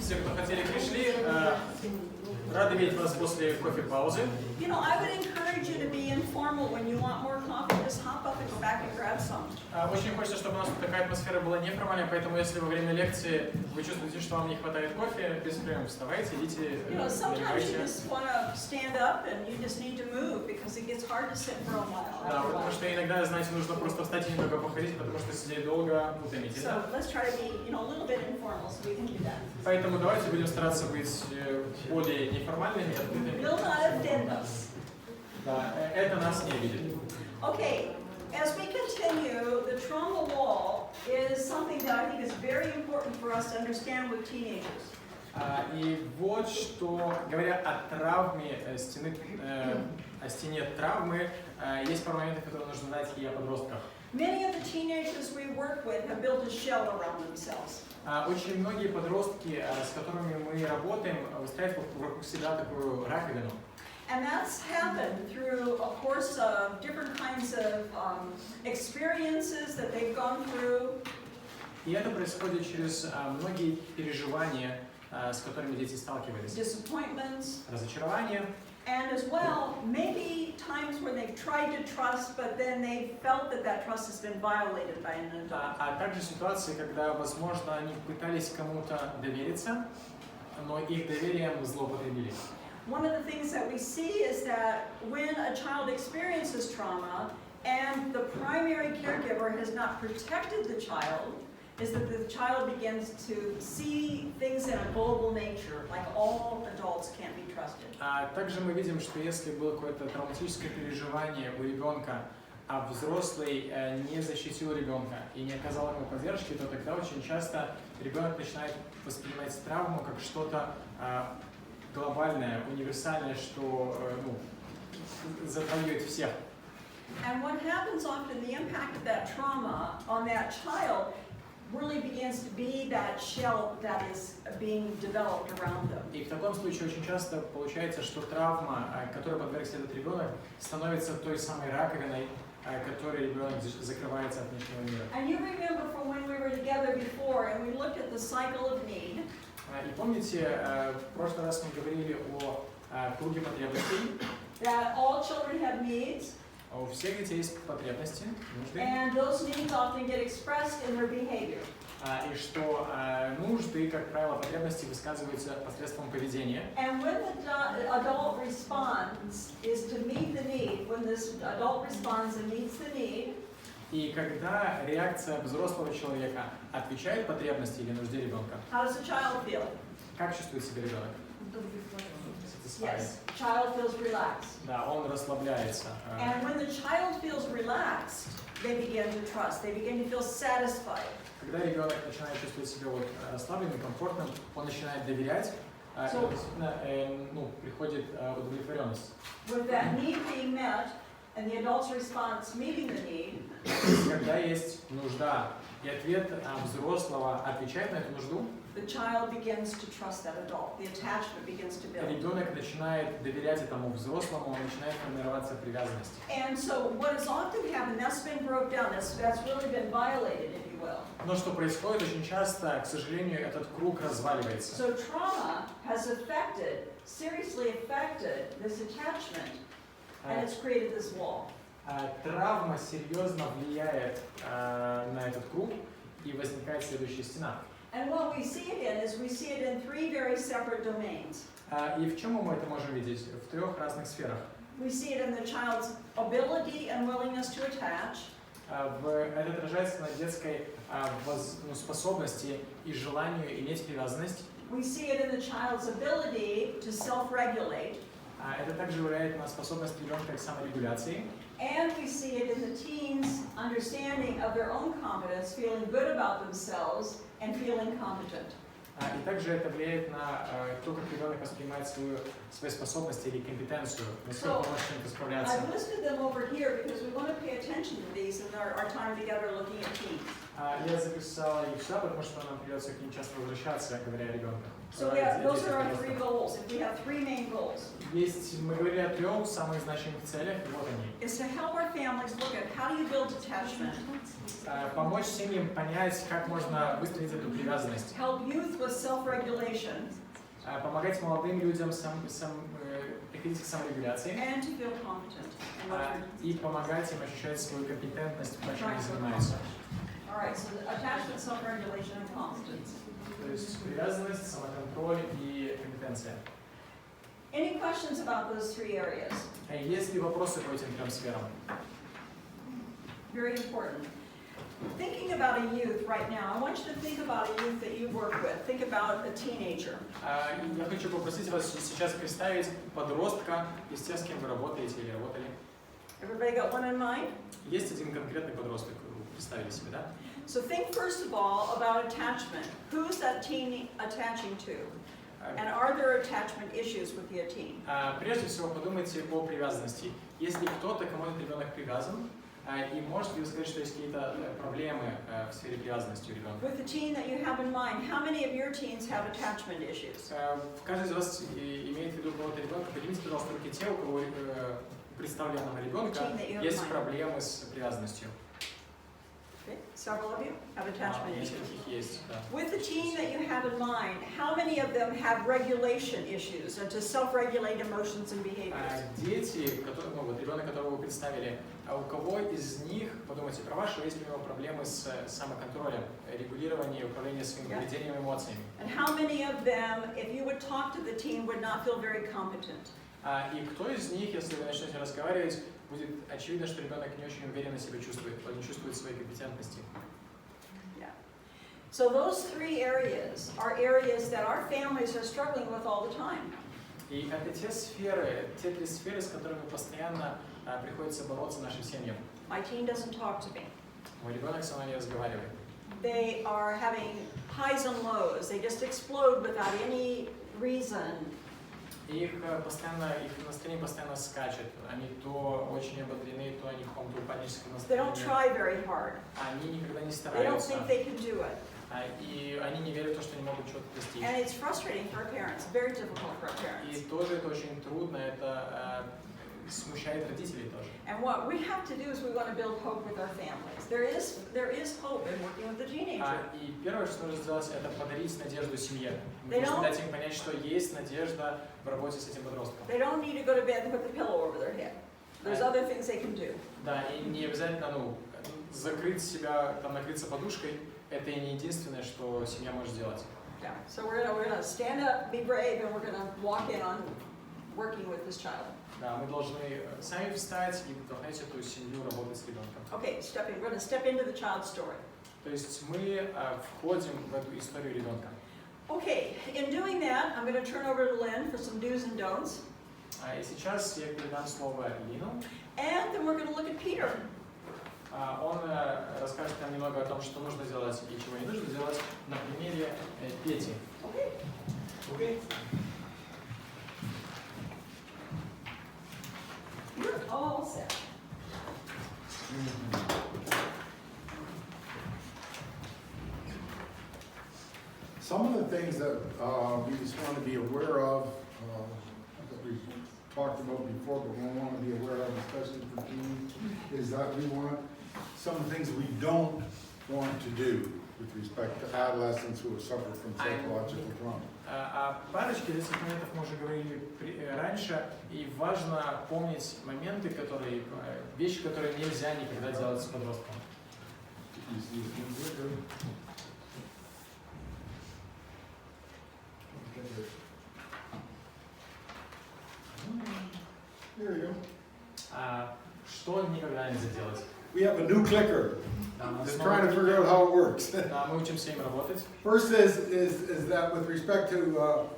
все, кто хотели, пришли. Рады видеть вас после кофе-паузы. You know, I would encourage you to be informal when you want more coffee. Just hop up and go back and grab some. Очень хочется, чтобы у нас тут такая атмосфера была неформальная, поэтому если во время лекции вы чувствуете, что вам не хватает кофе, без проблем вставайте, идите, You know, sometimes you наливайте. just want to stand up and you just need to move because it gets hard to sit for a while. Да, after a потому while. что иногда, знаете, нужно просто встать и немного походить, потому что сидеть долго утомительно. So let's try to be, you know, a little bit informal so we can do that. Поэтому давайте будем стараться быть более неформальными, открытыми. Will not offend us. Да, это нас не обидит. Okay, as we continue, the trauma wall is something that I think is very important for us to understand with teenagers. И вот что, говоря о травме, о стене травмы, есть пару моментов, которые нужно знать и о подростках. Many of the teenagers we work with have built a shell around themselves. Очень многие подростки, с которыми мы работаем, выстраивают вокруг себя такую раковину. And that's happened through a course of different kinds of experiences that they've gone through. И это происходит через многие переживания, с которыми дети сталкивались. Disappointments, Разочарование, and as well, maybe times where they've tried to trust, but then they felt that that trust has been violated by an adult. а также ситуации, когда, возможно, они пытались кому-то довериться, но их доверием злоупотребили. One of the things that we see is that when a child experiences trauma and the primary caregiver has not protected the child, is that the child begins to see things in a global nature, like all adults can't be trusted. Также мы видим, что если было какое-то травматическое переживание у ребенка, а взрослый не защитил ребенка и не оказал ему поддержки, то тогда очень часто ребенок начинает воспринимать травму как что-то глобальное, универсальное, что затрагивает всех. And what happens often, the impact of that trauma on that child really begins to be that shell that is being developed around them. И в таком случае очень часто получается, что травма, которой подвергся этот ребенок, становится той самой раковиной, которой ребенок закрывается от внешнего мира. And you remember from when we were together before and we looked at the cycle of need. И помните, в прошлый раз мы говорили о круге потребностей. That all children have needs. У всех детей есть потребности, нужды. And those needs often get expressed in their behavior. И что нужды, как правило, потребности высказываются посредством поведения. And when the adult responds is to meet the need. When this adult responds and meets the need. И когда реакция взрослого человека отвечает потребности или нужде ребенка, How does the child feel? как чувствует себя ребенок? Yes, child feels relaxed. Да, он расслабляется. And when the child feels relaxed, they begin to trust. They begin to feel satisfied. Когда ребенок начинает чувствовать себя расслабленным, комфортным, он начинает доверять, So, приходит удовлетворенность. with that need being met and the adult's response meeting the need, Когда есть нужда, и ответ взрослого отвечает на эту нужду, the child begins to trust that adult. The attachment begins to build. ребенок начинает доверять этому взрослому, начинает формироваться привязанность. And so what has often happened, that's been broke down, that's really been violated, if you will. Но что происходит очень часто, к сожалению, этот круг разваливается. So trauma has seriously affected this attachment, and it's created this wall. Травма серьезно влияет на этот круг, и возникает следующая стена. And what we see it in is we see it in three very separate domains. И в чем мы это можем видеть? В трех разных сферах. We see it in the child's ability and willingness to attach. Это отражается на детской способности и желанию иметь привязанность. We see it in the child's ability to self-regulate. Это также влияет на способность ребенка к саморегуляции. And we see it in the teens' understanding of their own competence, feeling good about themselves and feeling competent. И также это влияет на то, как ребенок воспринимает свои способности или компетенцию, насколько он может с ним справляться. I've listed them over here because we want to pay attention to these in our time together looking at teens. Я записала их сюда, потому что нам придется к ним часто возвращаться, говоря о ребенках. So those are our three goals. If we have three main goals, Есть, мы говорили о 3 самых значимых целях, и вот они. is to help our families look at how do you build attachment, Помочь семьям понять, как можно выстроить эту привязанность. help youth with self-regulation, Помогать молодым людям приходить к саморегуляции. and to feel competent. in what they're И помогать им ощущать свою компетентность в том, чем они занимаются. All right, so attachment, self-regulation, and competence. То есть привязанность, самоконтроль и компетенция. Any questions about those three areas? Есть ли вопросы по этим 3 сферам? Very important. Thinking about a youth right now, I want you to think about a youth that you work with. Think about a teenager. Я хочу попросить вас сейчас представить подростка, из тех, с кем вы работаете или работали. Everybody got one in mind? Есть один конкретный подросток, вы представили себе, да? So think first of all about attachment. Who's that teen attaching to? And are there attachment issues with the teen? Прежде всего подумайте о привязанности. Есть ли кто-то, кому этот ребенок привязан, и можете ли вы сказать, что есть какие-то проблемы в сфере привязанности у ребенка? With the teen that you have in mind, how many of your teens have attachment issues? Каждый из вас имеет в виду кого-то ребенка. Поднимите, пожалуйста, руки те, у кого представленного ребенка есть проблемы с привязанностью. Okay. Several of you have attachment Есть issues. таких есть, да. With the teen that you have in mind, how many of them have regulation issues and to self-regulate emotions and behaviors? Дети, вот ребенок, которого вы представили, у кого из них, подумайте про вашего, есть ли у него проблемы с самоконтролем, регулированием и управлением своим поведением и эмоциями? And how many of them, if you would talk to the teen, would not feel very competent? И кто из них, если вы начнете разговаривать, будет очевидно, что ребенок не очень уверенно себя чувствует, он не чувствует своей компетентности. Yeah. So those three areas are areas that our families are struggling with all the time. И это те 3 сферы, с которыми постоянно приходится бороться нашим семьям. My teen doesn't talk to me. Мой ребенок со мной не разговаривает. They are having highs and lows. They just explode without any reason. Их настроение постоянно скачет. Они то очень ободрены, то они в каком-то паническом They don't настроении. try very hard. Они никогда не They don't стараются. think they can do it. И они не верят в то, что они могут что-то достичь. And it's frustrating for our parents, very difficult for our И parents. тоже это очень трудно, это смущает родителей тоже. And what we have to do is we want to build hope with our families. There is hope in working with the teenager. И первое, что нужно сделать, это подарить надежду семье. Мы They должны don't- дать им понять, что есть надежда в работе с этим подростком. They don't need to go to bed and put the pillow over their head. There's other things they can do. Да, и не обязательно, закрыть себя, накрыться подушкой, это и не единственное, что семья может сделать. Yeah. So we're gonna stand up, be brave, and we're gonna walk in on working with this child. Да, мы должны сами встать и вдохновить эту семью работать с ребенком. Okay, we're gonna step into the child's story. То есть мы входим в эту историю ребенка. Okay, in doing that, I'm gonna turn over to Lynn for some do's and don'ts. И сейчас я передам слово Лину. And then we're gonna look at Peter. Он расскажет нам немного о том, что нужно делать и чего не нужно делать на примере Пети. Okay. Okay. You're all set. Some of the things that we just want to be aware of, that we've talked about before, but we want to be aware of, especially for teens, is that we want some things we don't want to do with respect to adolescents who have suffered from psychological trauma. О парочке из этих моментов мы уже говорили раньше, и важно помнить моменты, вещи, которые нельзя никогда делать с подростком. There you go. Что никогда нельзя делать? We have a new clicker. Мы Just снова- trying to figure out how it works. Мы учимся им работать. First is that with respect to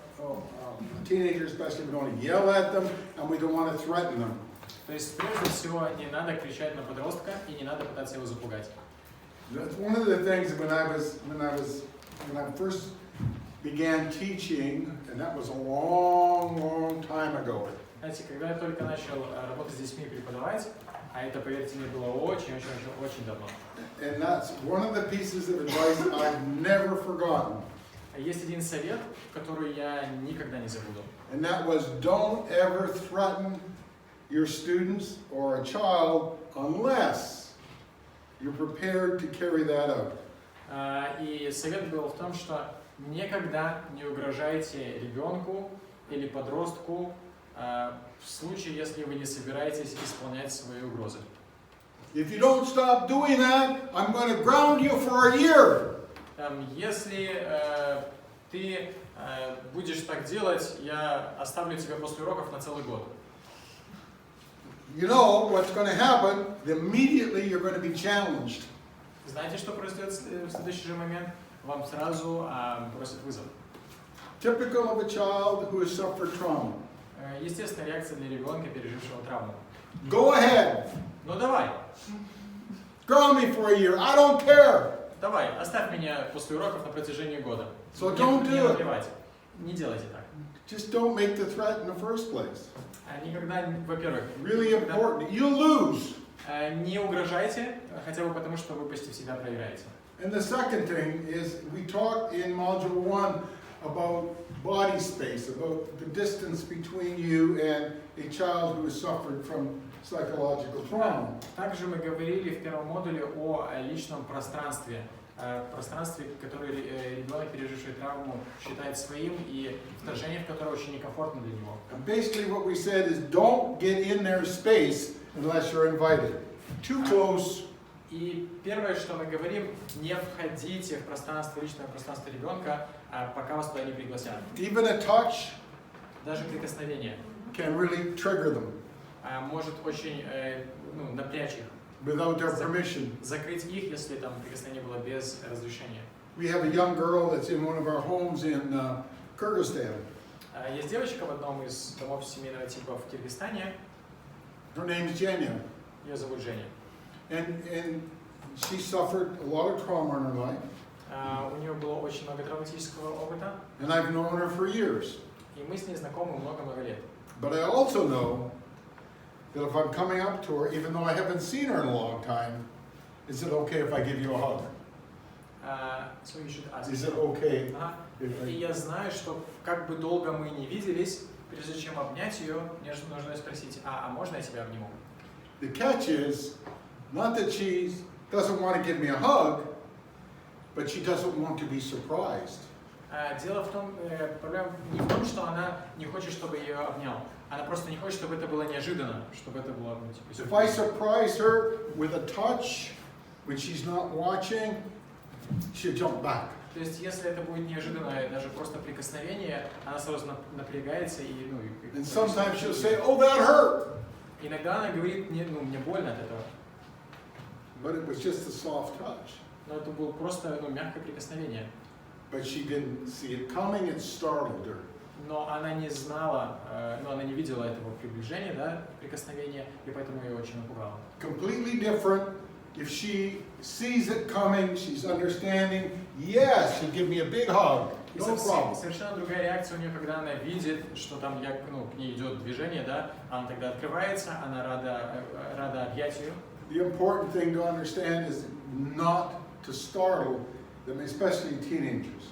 teenagers, especially, we don't want to yell at them and we don't want to threaten them. То есть, прежде всего, не надо кричать на подростка и не надо пытаться его запугать. That's one of the things when I first began teaching, and that was a long time ago. Знаете, когда я только начал работать с детьми и преподавать, а это, поверьте мне, было очень давно. and that's one of the pieces of advice I've never forgotten. Есть один совет, который я никогда не забуду. And that was, don't ever threaten your students or a child unless you're prepared to carry that out. И совет был в том, что никогда не угрожайте ребенку или подростку в случае, если вы не собираетесь исполнять свои угрозы. If you don't stop doing that, I'm going to ground you for a year. Если ты будешь так делать, я оставлю тебя после уроков на целый год. You know what's going to happen, immediately you're going to be challenged. Знаете, что произойдет в следующий же момент? Вам сразу бросят вызов. Typical of a child who has suffered trauma. Естественная реакция для ребенка, пережившего травму. Go ahead. Ну давай, Ground me for a year. I don't care. давай, оставь меня после уроков на протяжении года. So Мне don't do it. наплевать. Не делайте так. Just don't make the threat in the first place. Никогда, во-первых, Really important. You lose. не угрожайте, хотя бы потому, что вы почти всегда проиграете. And the second thing is, we talked in Module 1 about body space, about the distance between you and a child who has suffered from psychological trauma. Также мы говорили в первом модуле о личном пространстве, пространстве, которое ребенок, переживший травму, считает своим, и вторжение в которое очень некомфортно для него. And basically what we said is, don't get in their space unless you're invited. Too close. И первое, что мы говорим, не входите в пространство, личное пространство ребенка, пока вас туда не пригласят. Even a touch Даже прикосновение can really trigger them может очень напрячь их, without their permission. закрыть их, если там прикосновение было без разрешения. We have a young girl that's in one of our homes in Kyrgyzstan. Есть девочка в одном из домов семейного типа в Киргизстане, Her name's Jenya. ее зовут Женя. And she suffered a lot of trauma in her life. У нее было очень много травматического опыта, And I've known her for years. и мы с ней знакомы много-много лет. But I also know that if I'm coming up to her, even though I haven't seen her in a long time, is it okay if I give you a hug? So you should ask. Is it okay? Ага. if И I... я знаю, что как бы долго мы не виделись, прежде чем обнять ее, мне нужно спросить, а можно я тебя обниму? The catch is, not that she doesn't want to give me a hug, but she doesn't want to be surprised. Дело в том, проблема не в том, что она не хочет, чтобы я ее обнял. Она просто не хочет, чтобы это было неожиданно, чтобы это было, типа, If I сюрприз. surprise her with a touch when she's not watching, she'll jump back. То есть, если это будет неожиданно, даже просто прикосновение, она сразу напрягается и, And sometimes she'll say, oh, that hurt. Иногда она говорит, мне больно от этого. But it was just a soft touch. Но это было просто, мягкое прикосновение. But she didn't see it coming, it startled her. Но она не знала, она не видела этого приближения, да, прикосновения, и поэтому ее очень напугало. Completely different. If she sees it coming, she's understanding, yes, she'll give me a big hug. И No problem. совершенно другая реакция у нее, когда она видит, что там к ней идет движение, да, она тогда открывается, она рада объятию. The important thing to understand is not to startle them, especially teenagers.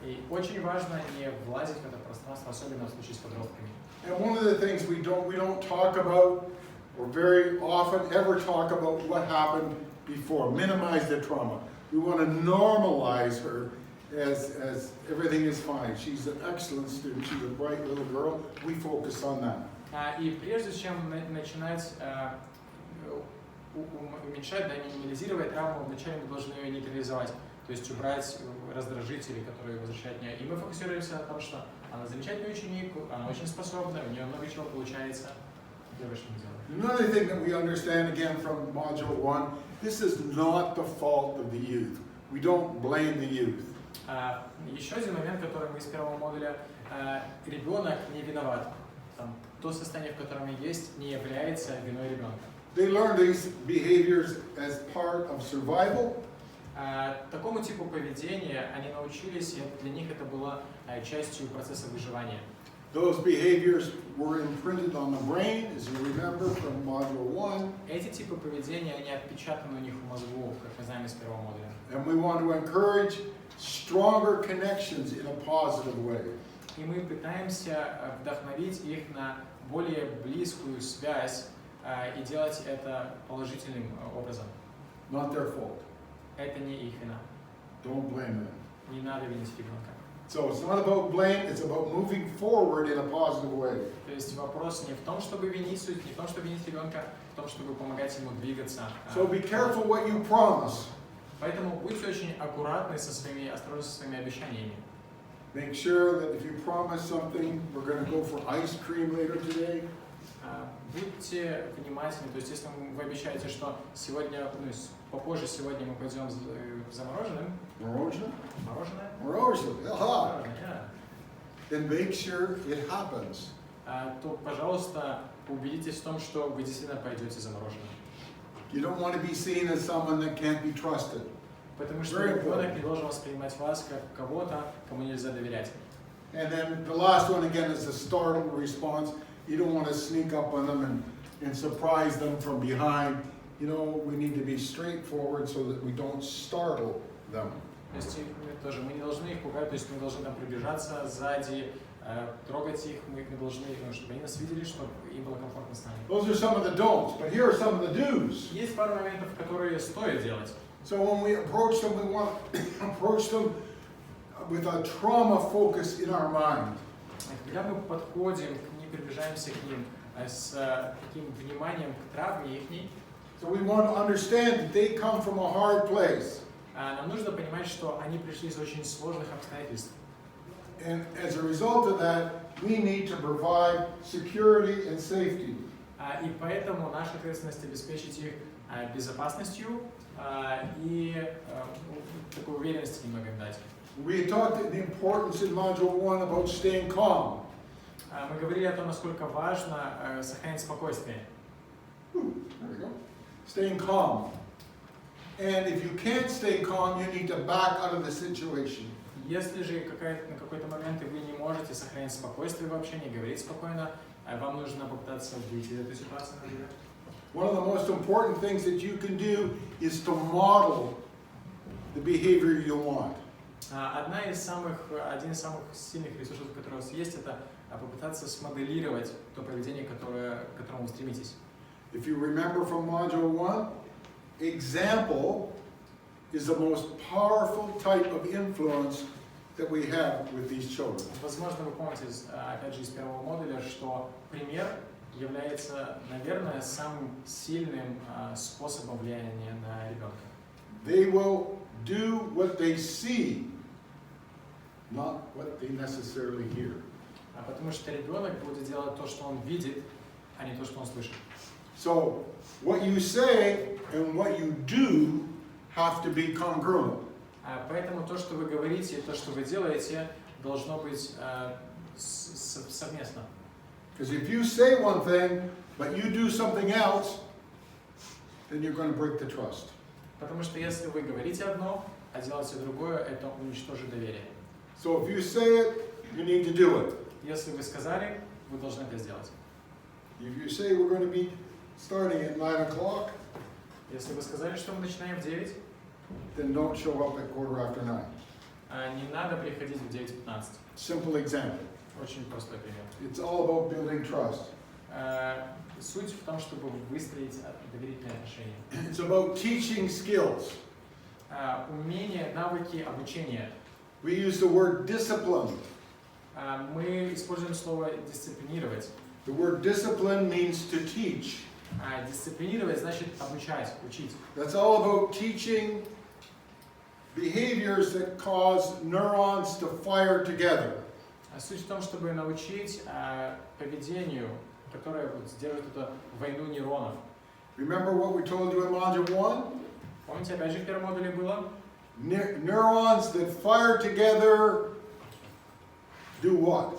И очень важно не влазить в это пространство, особенно в случае с подростками. And one of the things we don't talk about, or very often ever talk about what happened before, minimize the trauma. We want to normalize her as everything is fine. She's an excellent student, she's a bright little girl. We focus on that. И прежде чем начинать уменьшать, да, минимализировать травму, вначале мы должны ее нейтрализовать, то есть убрать раздражители, которые возвращают меня. И мы фокусируемся на том, что она замечательный ученик, она очень способна, у нее много чего получается. Первое, что мы делаем. Another thing that we understand again from Module 1, this is not the fault of the youth. We don't blame the youth. Еще один момент, который мы из первого модуля, ребенок не виноват. То состояние, в котором он есть, не является виной ребенка. They learn these behaviors as part of survival. Такому типу поведения они научились, и для них это было частью процесса выживания. Those behaviors were imprinted on the brain, as you remember from Module 1, Эти типы поведения, они отпечатаны у них в мозгу, как мы знаем из первого модуля. and we want to encourage stronger connections in a positive way. И мы пытаемся вдохновить их на более близкую связь и делать это положительным образом. Not their fault. Это не их вина. Don't blame them. Не надо винить ребенка. So it's not about blame, it's about moving forward in a positive way. То есть вопрос не в том, чтобы винить суть, не в том, чтобы винить ребенка, в том, чтобы помогать ему двигаться. So be careful what you promise. Поэтому будьте очень аккуратны осторожны со своими обещаниями. Make sure that if you promise something, we're going to go for ice cream later today. Будьте внимательны, то есть если вы обещаете, что сегодня, попозже сегодня мы пойдем за мороженым, Мороженое? мороженое, Мороженое, ага. мороженое, Then make sure it happens. то, пожалуйста, убедитесь в том, что вы действительно пойдете за мороженым. You don't want to be seen as someone that can't be trusted. Потому что Very ребенок important. не должен воспринимать вас как кого-то, кому нельзя доверять. And then the last one again is the startled response. You don't want to sneak up on them and surprise them from behind. You know, we need to be straightforward so that we don't startle them. То есть мы не должны их пугать, то есть мы должны там приближаться сзади, трогать их, мы не должны, чтобы они нас видели, чтобы им было комфортно с нами. Those are some of the don'ts, but here are some of the do's. Есть пару моментов, которые стоит делать. So when we approach them, we want to approach them with a trauma focus in our mind. Когда мы подходим к ним, приближаемся к ним с таким вниманием к травме их, So we want to understand that they come from a hard place. нам нужно понимать, что они пришли из очень сложных обстоятельств. And as a result of that, we need to provide security and safety. И поэтому наша ответственность обеспечить их безопасностью и такой уверенности немного им дать. We talked the importance in Module 1 about staying calm. Мы говорили о том, насколько важно сохранять спокойствие. There we go. Staying calm. And if you can't stay calm, you need to back out of the situation. Если же на какой-то момент вы не можете сохранять спокойствие в общении, говорить спокойно, вам нужно попытаться выйти из этой ситуации, например. One of the most important things that you can do is to model the behavior you want. Один из самых сильных ресурсов, которые у вас есть, это попытаться смоделировать то поведение, к которому вы стремитесь. If you remember from Module 1, example is the most powerful type of influence that we have with these children. Возможно, вы помните, опять же, из первого модуля, что пример является, наверное, самым сильным способом влияния на ребенка. They will do what they see, not what they necessarily hear. Потому что ребенок будет делать то, что он видит, а не то, что он слышит. So, what you say and what you do have to be congruent. Поэтому то, что вы говорите, и то, что вы делаете, должно быть совместно. Because if you say one thing, but you do something else, then you're going to break the trust. Потому что если вы говорите одно, а делаете другое, это уничтожит доверие. So if you say it, you need to do it. Если вы сказали, вы должны это сделать. If you say we're going to be starting at 9 o'clock, Если вы сказали, что мы начинаем в 9, then don't show up at 9:15. не надо приходить в 9:15. Simple example. Очень простой пример. It's all about building trust. Суть в том, чтобы выстроить доверительные отношения. It's about teaching skills. Умения, навыки, обучение. We use the word discipline. Мы используем слово дисциплинировать. The word discipline means to teach. Дисциплинировать значит обучать, учить. That's all about teaching behaviors that cause neurons to fire together. Суть в том, чтобы научить поведению, которое сдерживает эту войну нейронов. Remember what we told you in Module 1? Помните, опять же, в первом модуле было? Neurons that fire together do what?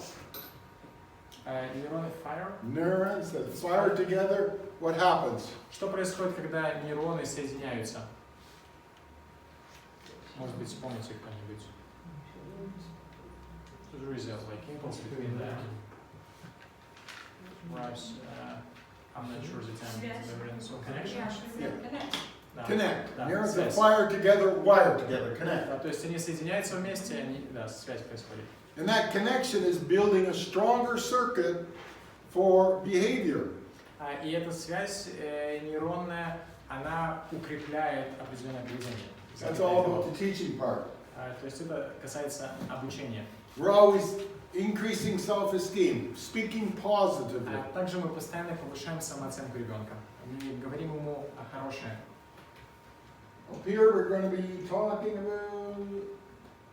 Нейроны fire. Neurons that fire together, what happens? Что происходит, когда нейроны соединяются? Может быть, вспомните кто-нибудь. Result, like impulse between the Perhaps, I'm not sure the time. So connection? Yeah. Connect. Да. Connect. Да, Near the связь. fire together, wire together, connect. Да, то есть они соединяются вместе, они, да, связь происходит. And that connection is building a stronger circuit for behavior. И эта связь нейронная, она укрепляет определенное поведение. That's all about the teaching part. То есть это касается обучения. We're always increasing self-esteem, speaking positively. Также мы постоянно повышаем самооценку ребенка. Мы говорим ему хорошее. Up here we're going to be talking about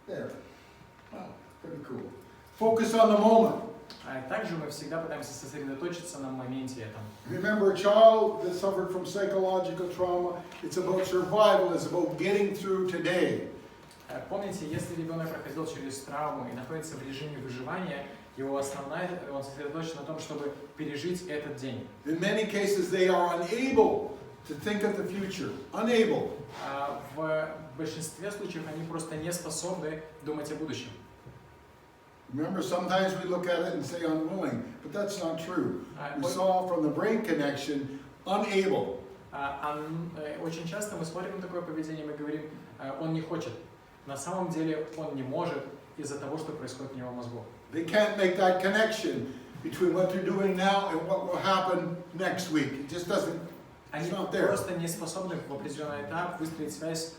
there. Wow, pretty cool. Focus on the moment. Также мы всегда пытаемся сосредоточиться на моменте этом. Remember, a child that suffered from psychological trauma, it's about survival, it's about getting through today. Помните, если ребенок проходил через травму и находится в режиме выживания, его он сосредоточен на том, чтобы пережить этот день. In many cases, they are unable to think of the future. Unable. В большинстве случаев они просто не способны думать о будущем. Remember, sometimes we look at it and say unwilling, but that's not true. We Вот, saw from the brain connection, unable. Очень часто мы смотрим на такое поведение, мы говорим, он не хочет. На самом деле он не может из-за того, что происходит в его мозгу. They can't make that connection between what they're doing now and what will happen next week. It just doesn't, Они it's not there. просто не способны в определенный этап выстроить связь,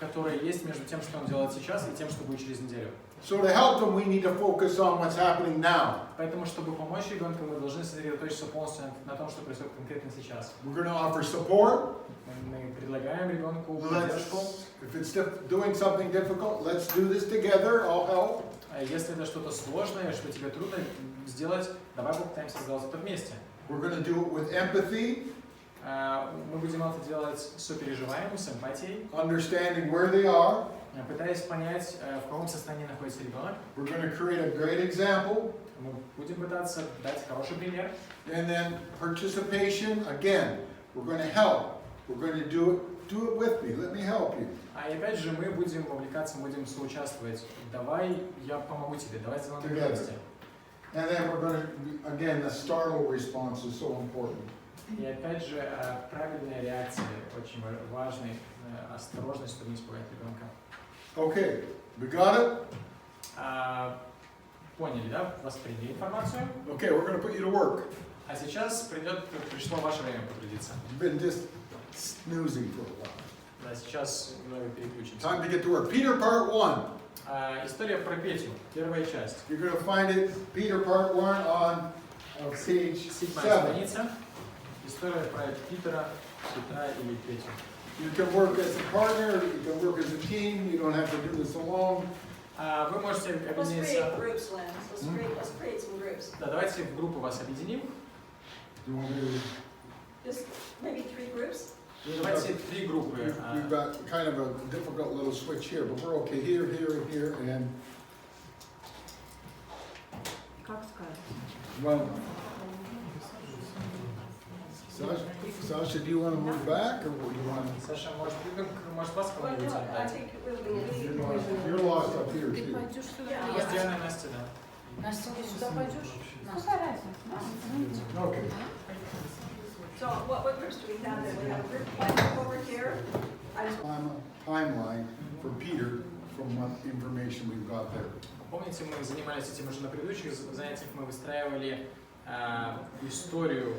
которая есть между тем, что он делает сейчас, и тем, что будет через неделю. So to help them, we need to focus on what's happening now. Поэтому, чтобы помочь ребенку, мы должны сосредоточиться полностью на том, что происходит конкретно сейчас. We're going to offer support. Мы предлагаем ребенку поддержку. If it's doing something difficult, let's do this together. I'll help. Если это что-то сложное, что тебе трудно сделать, давай попытаемся сделать это вместе. We're going to do it with empathy, Мы будем это делать с сопереживанием, с эмпатией, understanding where they are. пытаясь понять, в каком состоянии находится ребенок. We're going to create a great example. Мы будем пытаться дать хороший пример. And then participation, again, we're going to help. We're going to do it with me. Let me help you. И опять же мы будем вовлекаться, мы будем соучаствовать. Давай я помогу тебе, давай сделаем это Together. вместе. And then we're going to, again, the startle response is so important. И опять же правильная реакция очень важная, осторожность, чтобы не испугать ребенка. Okay, we got it? Поняли, да? Восприняли информацию. Okay, we're going to put you to work. А сейчас пришло ваше время потрудиться. You've been just snoozing for a while. Да, сейчас немного переключимся. Time to get to work. Peter, part 1. История про Петю, первая часть. You're going to find it, Peter, part 1, on page 7 7. страница. История про Питера, Петра или Петю. You can work as a partner, you can work as a team, you don't have to do this alone. Вы можете Let's объединиться. create groups, Lynn. Let's create some groups. Да, давайте в группу вас объединим. You want to Just maybe 3 groups. Давайте 3 группы. We've got kind of a difficult little switch here, but we're okay here, here, and here, and Как сказать? one. Sasha, do you want to move back, or what do you want? Саша, может вас Well, кому-нибудь no, I отдать? think it will be You're lost up here, Ты too. пойдешь сюда? Yeah. У вас Диана и Настя, да. Настя, ты сюда пойдешь? Какая разница? Okay. So what groups do we have then? We have a group one over here. Timeline for Peter from what information we've got there. Помните, мы занимались этим уже на предыдущих занятиях, мы выстраивали историю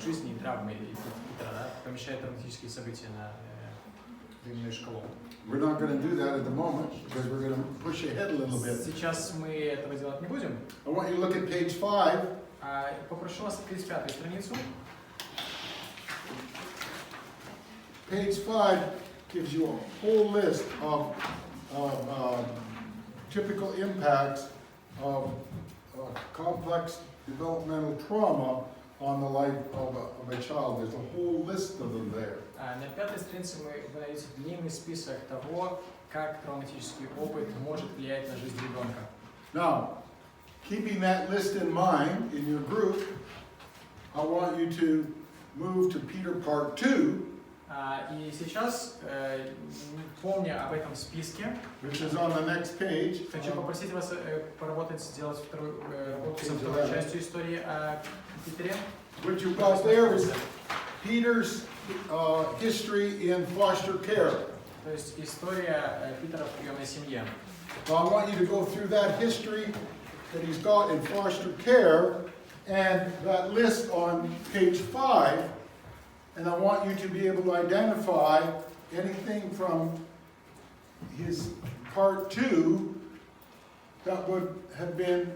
жизни и травмы Питера, да, помещая травматические события на временную шкалу. We're not going to do that at the moment because we're going to push ahead a little bit. Сейчас мы этого делать не будем. I want you to look at page 5. Попрошу вас открыть 5-ю страницу. Page 5 gives you a whole list of typical impacts of complex developmental trauma on the life of a child. There's a whole list of them there. На 5-й странице вы найдете длинный список того, как травматический опыт может влиять на жизнь ребенка. Now, keeping that list in mind in your group, I want you to move to Peter part 2. И сейчас, помня об этом списке, which is on the next page. хочу попросить вас поработать, сделать вторую работу со второй частью истории о Питере. What you've got there is Peter's history in foster care. То есть история Питера в приемной семье. So I want you to go through that history that he's got in foster care and that list on page 5. And I want you to be able to identify anything from his part 2 that would have been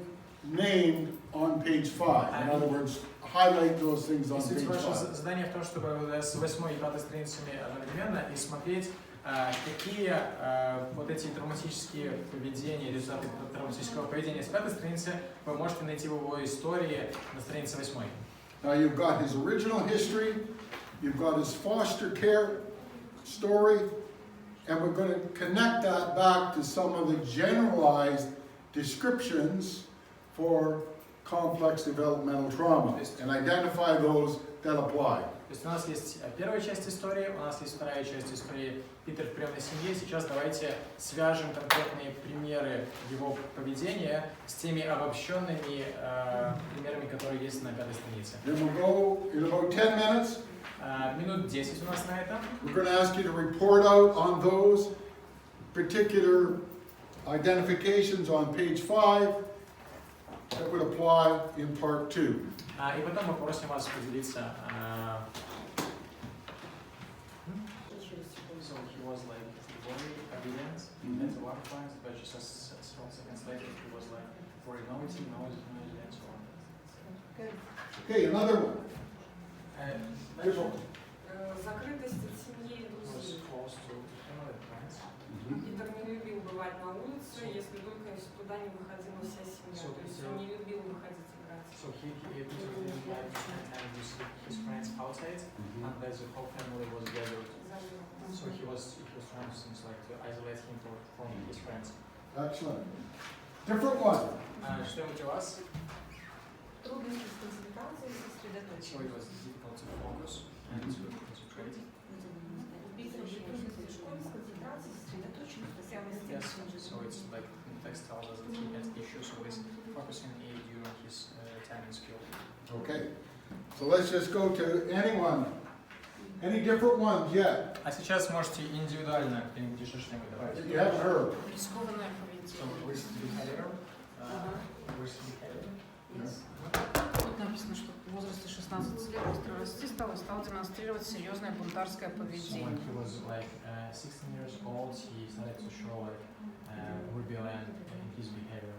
named on page 5. In other words, highlight those things on И суть page вашего 5. задания в том, чтобы с 8 и 5 страницами одновременно и смотреть, какие вот эти травматические поведения, результаты травматического поведения с 5 страницы вы можете найти в его истории на странице 8. Now you've got his original history, you've got his foster care story, and we're going to connect that back to some of the generalized descriptions for complex developmental trauma and identify those that apply. То есть у нас есть первая часть истории, у нас есть вторая часть истории Питер в приемной семье. Сейчас давайте свяжем конкретные примеры его поведения с теми обобщенными примерами, которые есть на 5 странице. Then we'll go in about 10 minutes. Минут 10 у нас на это. We're going to ask you to report out on those particular identifications on page 5 that would apply in part 2. И потом мы просим вас поделиться. So he was like very obedient at one point, but just several seconds later he was like very noisy, and so on. Okay, another one. Закрытость от семьи и He was друзей. close to family friends. Питер не любил бывать на улице, если только туда не выходила вся семья. То есть он не любил выходить играть. So he didn't like to spend with his friends outside unless the whole family was gathered. So he was trying to things like to isolate him from his friends. Excellent. Different one. Что-нибудь у вас? Трудности с концентрацией и So сосредоточенностью. it was difficult to focus and to concentrate. У Питера были трудности в школе с концентрацией, сосредоточенностью, прямо с тем, Yes, что он же so it's like the text tells us that he had issues with focusing during his time in school. Okay. So let's just go to anyone. Any different ones yet? А сейчас можете индивидуально где-нибудь что-нибудь добавить. You haven't heard. Рискованное So поведение. risk behavior. Risk behavior. Тут написано, что в возрасте 16 лет быстро расти стал и стал демонстрировать серьезное бунтарское So when поведение. he was like 16 years old, he started to show like rebellion in his behavior.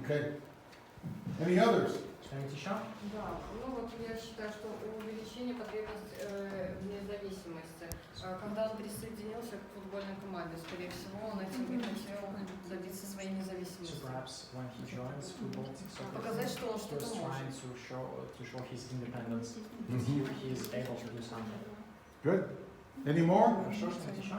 Okay. Any others? Что-нибудь еще? Да, ну вот я считаю, что увеличение потребности в независимости. Когда он присоединился к футбольной команде, скорее всего, он этим и хотел добиться своей So независимости. perhaps when he joins football, Показать, что он he что-то was trying может. to show his independence. He is able to do something. Good. Any more? Хорошо, что-нибудь еще?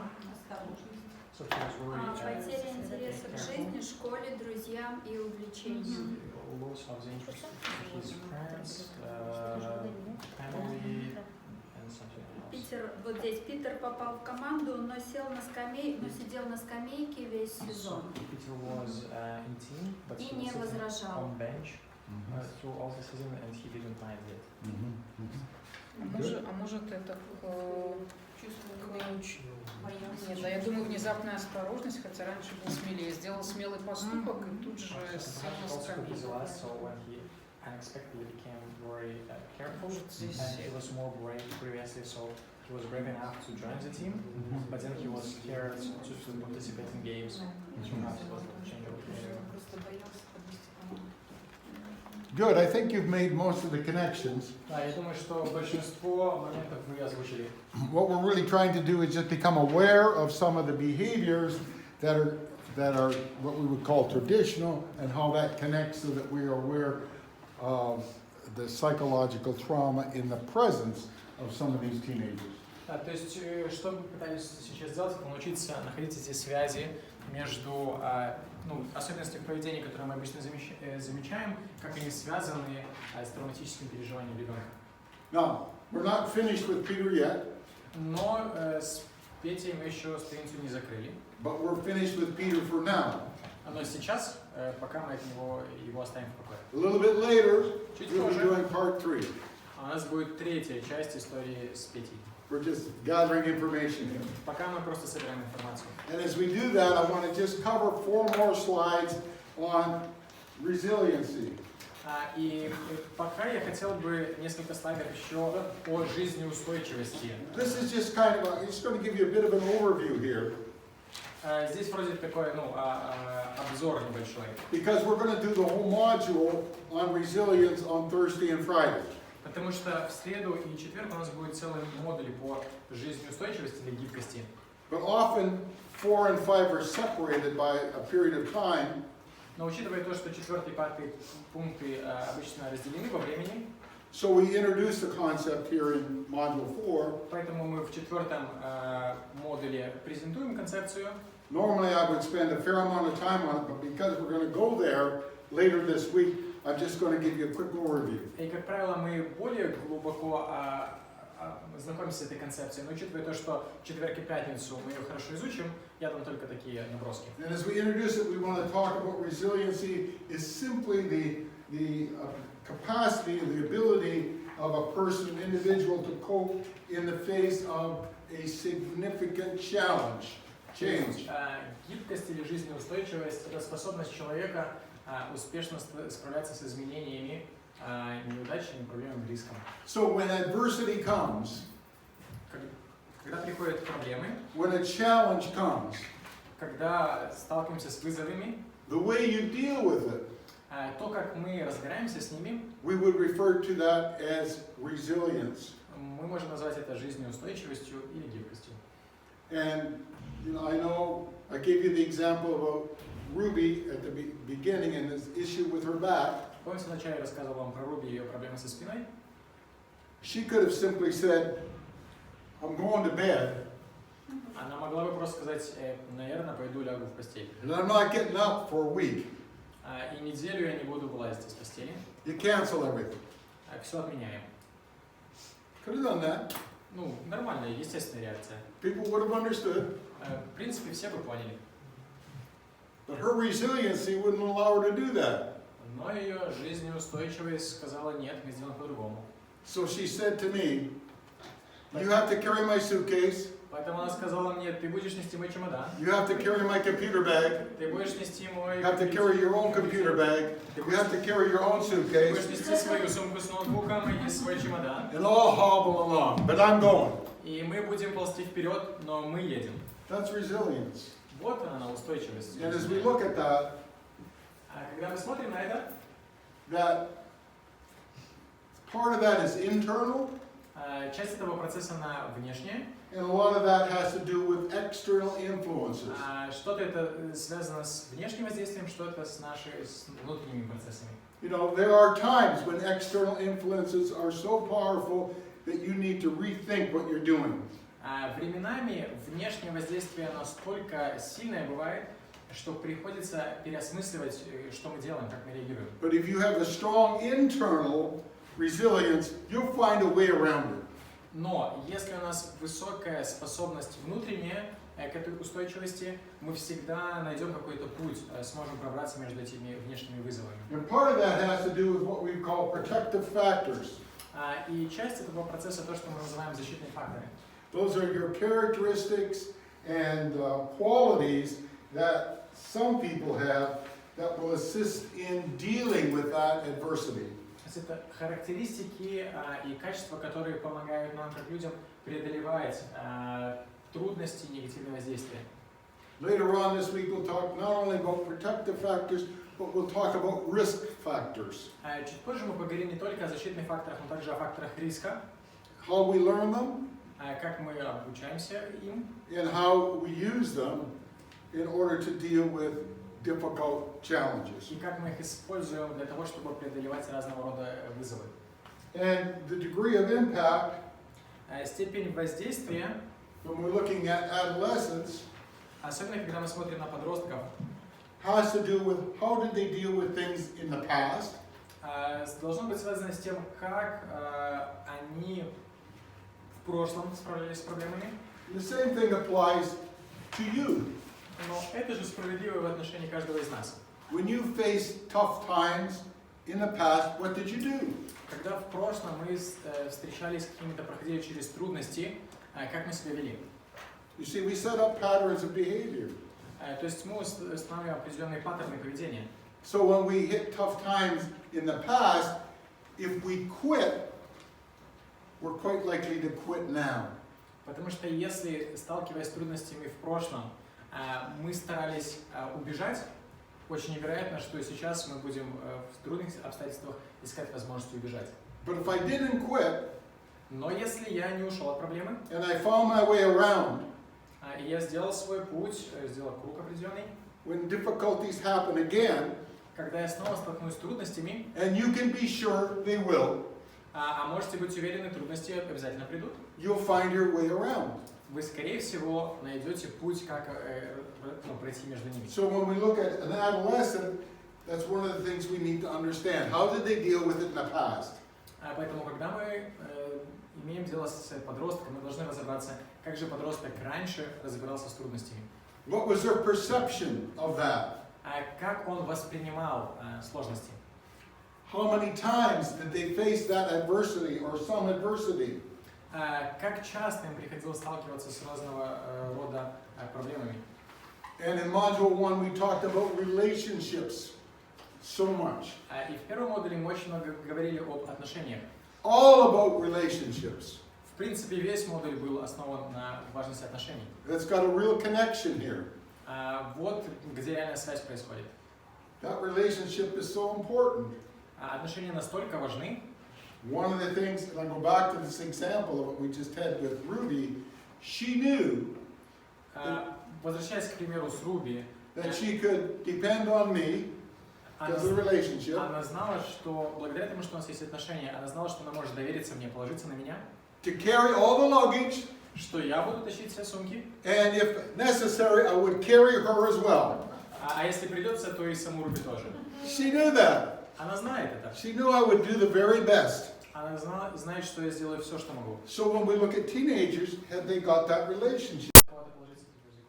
So he was very Потеря интереса к жизни, школе, друзьям и увлечениям. loss of the interest in his friends, family, and something else. Питер, вот здесь Питер попал в команду, но сидел на скамейке весь сезон Peter was in team, but и he не was sitting возражал. on bench through all the season, and he didn't mind it. А может это Нет, да, я думаю, внезапная осторожность, хотя раньше был смелее. Сделал смелый поступок и тут же сел на Also скамейку. his last, so when he unexpectedly became very careful, Может, здесь and he was more brave previously, so he was brave enough to join the team, but then he was scared to participate in games. Perhaps it was a change of behavior. Просто боялся подвести команду. Good. I think you've made most of the connections. Да, я думаю, что большинство моментов вы озвучили. What we're really trying to do is just become aware of some of the behaviors that are what we would call traditional and how that connects so that we are aware of the psychological trauma in the presence of some of these teenagers. Да, то есть, что мы пытались сейчас сделать, это научиться находить эти связи между особенностями поведения, которые мы обычно замечаем, как они связаны с травматическим переживанием ребенка. Now, we're not finished with Peter yet. Но с Петей мы еще страницу не закрыли. but we're finished with Peter for now. Но сейчас, пока мы от него его оставим в покое. A little bit later, Чуть we'll be позже doing part 3. у нас будет третья часть истории с Петей. We're just gathering information here. Пока мы просто собираем информацию. And as we do that, I want to just cover 4 more slides on resiliency. И пока я хотел бы несколько слайдов еще о жизнеустойчивости. This is just kind of, it's going to give you a bit of an overview here, Здесь вроде такой, обзор небольшой. because we're going to do the whole module on resilience on Thursday and Friday. Потому что в среду и четверг у нас будет целый модуль по жизнеустойчивости или гибкости. But often 4 and 5 are separated by a period of time, Но учитывая то, что четвертый и пятый пункты обычно разделены во времени, so we introduce the concept here in module 4. поэтому мы в четвертом модуле презентуем концепцию. Normally I would spend a fair amount of time on it, but because we're going to go there later this week, I'm just going to give you a quick overview. И, как правило, мы более глубоко знакомимся с этой концепцией, но учитывая то, что в четверг и пятницу мы ее хорошо изучим, я дам только такие наброски. And as we introduce it, we want to talk about resiliency is simply the capacity, the ability of a person, an individual to cope in the face of a significant challenge, change. Гибкость или жизнеустойчивость – это способность человека успешно справляться с изменениями, неудачами, проблемами, риском. So when adversity comes, Когда приходят проблемы, when a challenge comes, когда сталкиваемся с вызовами, the way you deal with it, то, как мы разбираемся с ними, we would refer to that as resilience. мы можем назвать это жизнеустойчивостью или гибкостью. And I know I gave you the example about Ruby at the beginning and this issue with her back. Помните, вначале я рассказывал вам про Руби и ее проблемы со спиной? She could have simply said, I'm going to bed, Она могла бы просто сказать, наверное, пойду лягу в постель. and I'm not getting up for a week. И неделю я не буду вылазить из постели. You cancel everything. Все отменяем. Could have done that. Ну, нормальная, естественная реакция. People would have understood. В принципе, все бы поняли. But her resiliency wouldn't allow her to do that. Но ее жизнеустойчивость сказала, нет, мы сделаем по-другому. So she said to me, you have to carry my suitcase, Поэтому она сказала мне, ты будешь нести мой чемодан, you have to carry my computer bag, ты будешь нести мой... you have to carry your own computer bag, you have to carry your own Ты будешь suitcase, нести свою сумку с ноутбуком и свой чемодан. and all hobble along, but I'm going. И мы будем ползти вперед, но мы едем. That's resilience. Вот она, устойчивость. And as we look at that, Когда мы смотрим на это, that part of that is internal, часть этого процесса на внешняя, and a lot of that has to do with external influences. что-то это связано с внешним воздействием, что-то с внутренними процессами. You know, there are times when external influences are so powerful that you need to rethink what you're doing. Временами внешнее воздействие настолько сильное бывает, что приходится переосмысливать, что мы делаем, как мы реагируем. But if you have a strong internal resilience, you'll find a way around it. Но если у нас высокая способность внутренняя к этой устойчивости, мы всегда найдем какой-то путь, сможем пробраться между этими внешними вызовами. And part of that has to do with what we call protective factors. И часть этого процесса то, что мы называем защитные факторы. Those are your characteristics and qualities that some people have that will assist in dealing with that adversity. То есть это характеристики и качества, которые помогают нам, как людям, преодолевать трудности и негативные воздействия. Later on this week we'll talk not only about protective factors, but we'll talk about risk factors. Чуть позже мы поговорим не только о защитных факторах, но также о факторах риска, How we learn them как мы обучаемся им, and how we use them in order to deal with difficult challenges. и как мы их используем для того, чтобы преодолевать разного рода вызовы. And the degree of impact, Степень воздействия, when we're looking at adolescents, особенно когда мы смотрим на подростков, has to do with how did they deal with things in the past, должно быть связано с тем, как они в прошлом справлялись с проблемами, The same thing applies to you. но это же справедливо в отношении каждого из нас. When you faced tough times in the past, what did you do? Когда в прошлом мы встречались с какими-то, проходили через трудности, как мы себя вели? You see, we set up patterns of behavior. То есть мы устанавливаем определенные паттерны поведения. So when we hit tough times in the past, if we quit, we're quite likely to quit now. Потому что если, сталкиваясь с трудностями в прошлом, мы старались убежать, очень невероятно, что сейчас мы будем в трудных обстоятельствах искать возможность убежать. But if I didn't quit Но если я не ушел от проблемы, and I found my way around, и я сделал свой путь, сделал круг определенный, when difficulties happen again, когда я снова столкнусь с трудностями, and you can be sure they will, а можете быть уверены, трудности обязательно придут, you'll find your way around. вы, скорее всего, найдете путь, как пройти между ними. So when we look at an adolescent, that's one of the things we need to understand. How did they deal with it in the past? Поэтому, когда мы имеем дело с подростком, мы должны разобраться, как же подросток раньше разбирался с трудностями. What was their perception of that? Как он воспринимал сложности. How many times did they face that adversity or some adversity? Как часто им приходилось сталкиваться с разного рода проблемами. And in Module 1 we talked about relationships so much. И в первом модуле мы очень много говорили об отношениях. All about relationships. В принципе, весь модуль был основан на важности отношений. It's got a real connection here. Вот где реальная связь происходит. That relationship is so important. Отношения настолько важны. One of the things, and I go back to this example of what we just had with Ruby, she knew Возвращаясь к примеру с Руби, that she could depend on me because of the relationship, она знала, что благодаря тому, что у нас есть отношения, она знала, что она может довериться мне, положиться на меня, to carry all the luggage, что я буду тащить все сумки, and if necessary, I would carry her as well. а если придется, то и саму Руби тоже. She knew that. Она знает это. She knew I would do the very best. Она знает, что я сделаю все, что могу. So when we look at teenagers, have they got that relationship?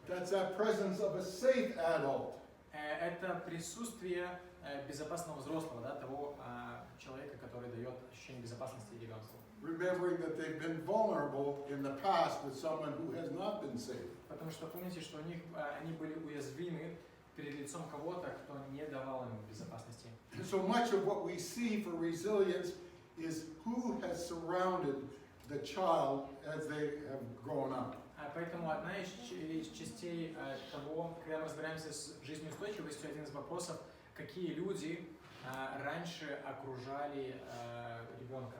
That's that presence of a safe adult. Это присутствие безопасного взрослого, да, того человека, который дает ощущение безопасности ребенку. Remembering that they've been vulnerable in the past with someone who has not been safe. Потому что помните, что они были уязвимы перед лицом кого-то, кто не давал им безопасности. And so much of what we see for resilience is who has surrounded the child as they have grown up. Поэтому одна из частей того, когда мы разбираемся с жизнеустойчивостью, один из вопросов, какие люди раньше окружали ребенка.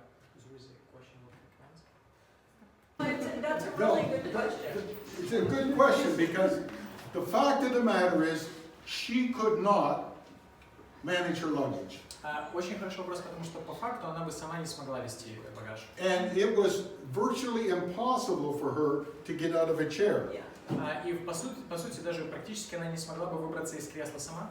That's a really good question. It's a good question because the fact of the matter is she could not manage her luggage. Очень хороший вопрос, потому что по факту она бы сама не смогла вести багаж. And it was virtually impossible for her to get out of a chair. Yeah. И по сути даже практически она не смогла бы выбраться из кресла сама.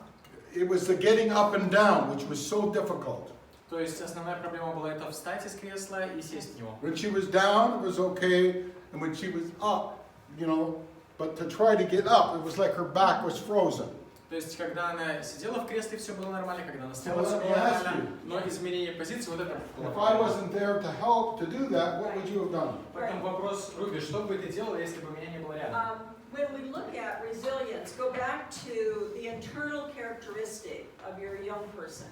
It was the getting up and down, which was so difficult. То есть основная проблема была это встать из кресла и сесть в него. When she was down, it was okay, and when she was up, but to try to get up, it was like her back was frozen. То есть, когда она сидела в кресле, все было нормально, когда она стояла, Well, все let было me ask нормально, you. но изменение позиции, вот это было. If I wasn't there to help to do that, what would you have done? Поэтому вопрос, Руби, что бы ты делала, если бы меня не было рядом? When we look at resilience, go back to the internal characteristic of your young person.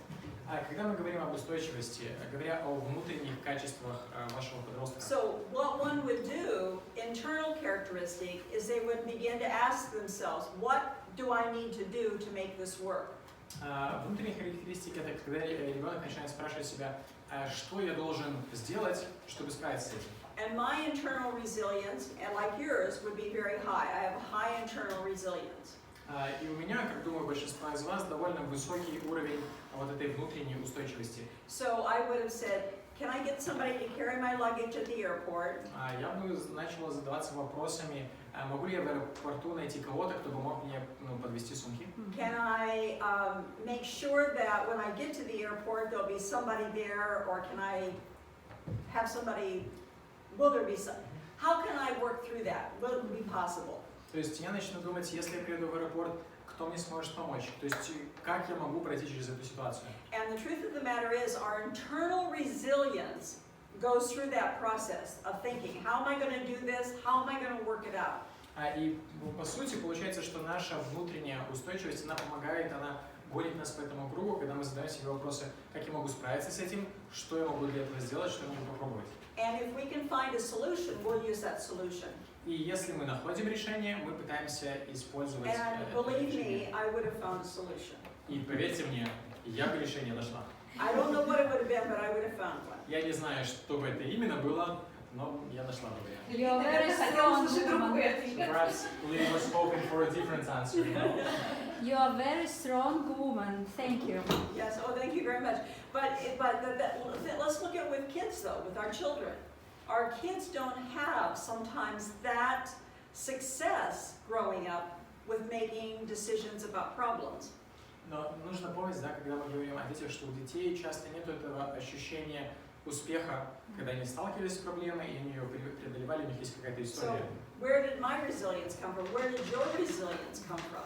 Когда мы говорим об устойчивости, говоря о внутренних качествах вашего подростка, So what one would do, internal characteristic, is they would begin to ask themselves, what do I need to do to make this work? внутренние характеристики — это когда ребенок начинает спрашивать себя, что я должен сделать, чтобы справиться с этим. And my internal resilience, and like yours, would be very high. I have a high internal resilience. И у меня, как думаю, большинство из вас, довольно высокий уровень вот этой внутренней устойчивости. So I would have said, can I get somebody to carry my luggage at the airport? Я бы начала задаваться вопросами, могу ли я в аэропорту найти кого-то, кто бы мог мне подвезти сумки? Can I make sure that when I get to the airport, there'll be somebody there, or can I have somebody, will there be some? how can I work through that? Will it be possible? То есть я начну думать, если я приеду в аэропорт, кто мне сможет помочь? То есть как я могу пройти через эту ситуацию? And the truth of the matter is, our internal resilience goes through that process of thinking, how am I going to do this? How am I going to work it out? И по сути получается, что наша внутренняя устойчивость, она помогает, она гонит нас по этому кругу, когда мы задаем себе вопросы, как я могу справиться с этим, что я могу для этого сделать, что я могу попробовать. And if we can find a solution, we'll use that solution. И если мы находим решение, мы пытаемся использовать And это believe решение. me, I would have found a solution. И поверьте мне, я бы решение нашла. I don't know what it would have been, but I would have found one. Я не знаю, что бы это именно было, но я нашла бы вариант. You are very Хотела strong услышать woman. другой ответ. Perhaps Lily was hoping for a different answer, you know? You are very strong woman. Thank you. Yes, oh, thank you very much. Let's look at with kids though, with our children. Our kids don't have sometimes that success growing up with making decisions about problems. Но нужно помнить, да, когда мы говорим о детях, что у детей часто нет этого ощущения успеха, когда они сталкивались с проблемой, и они ее преодолевали, у них есть какая-то So, история. where did my resilience come from? Where did your resilience come from?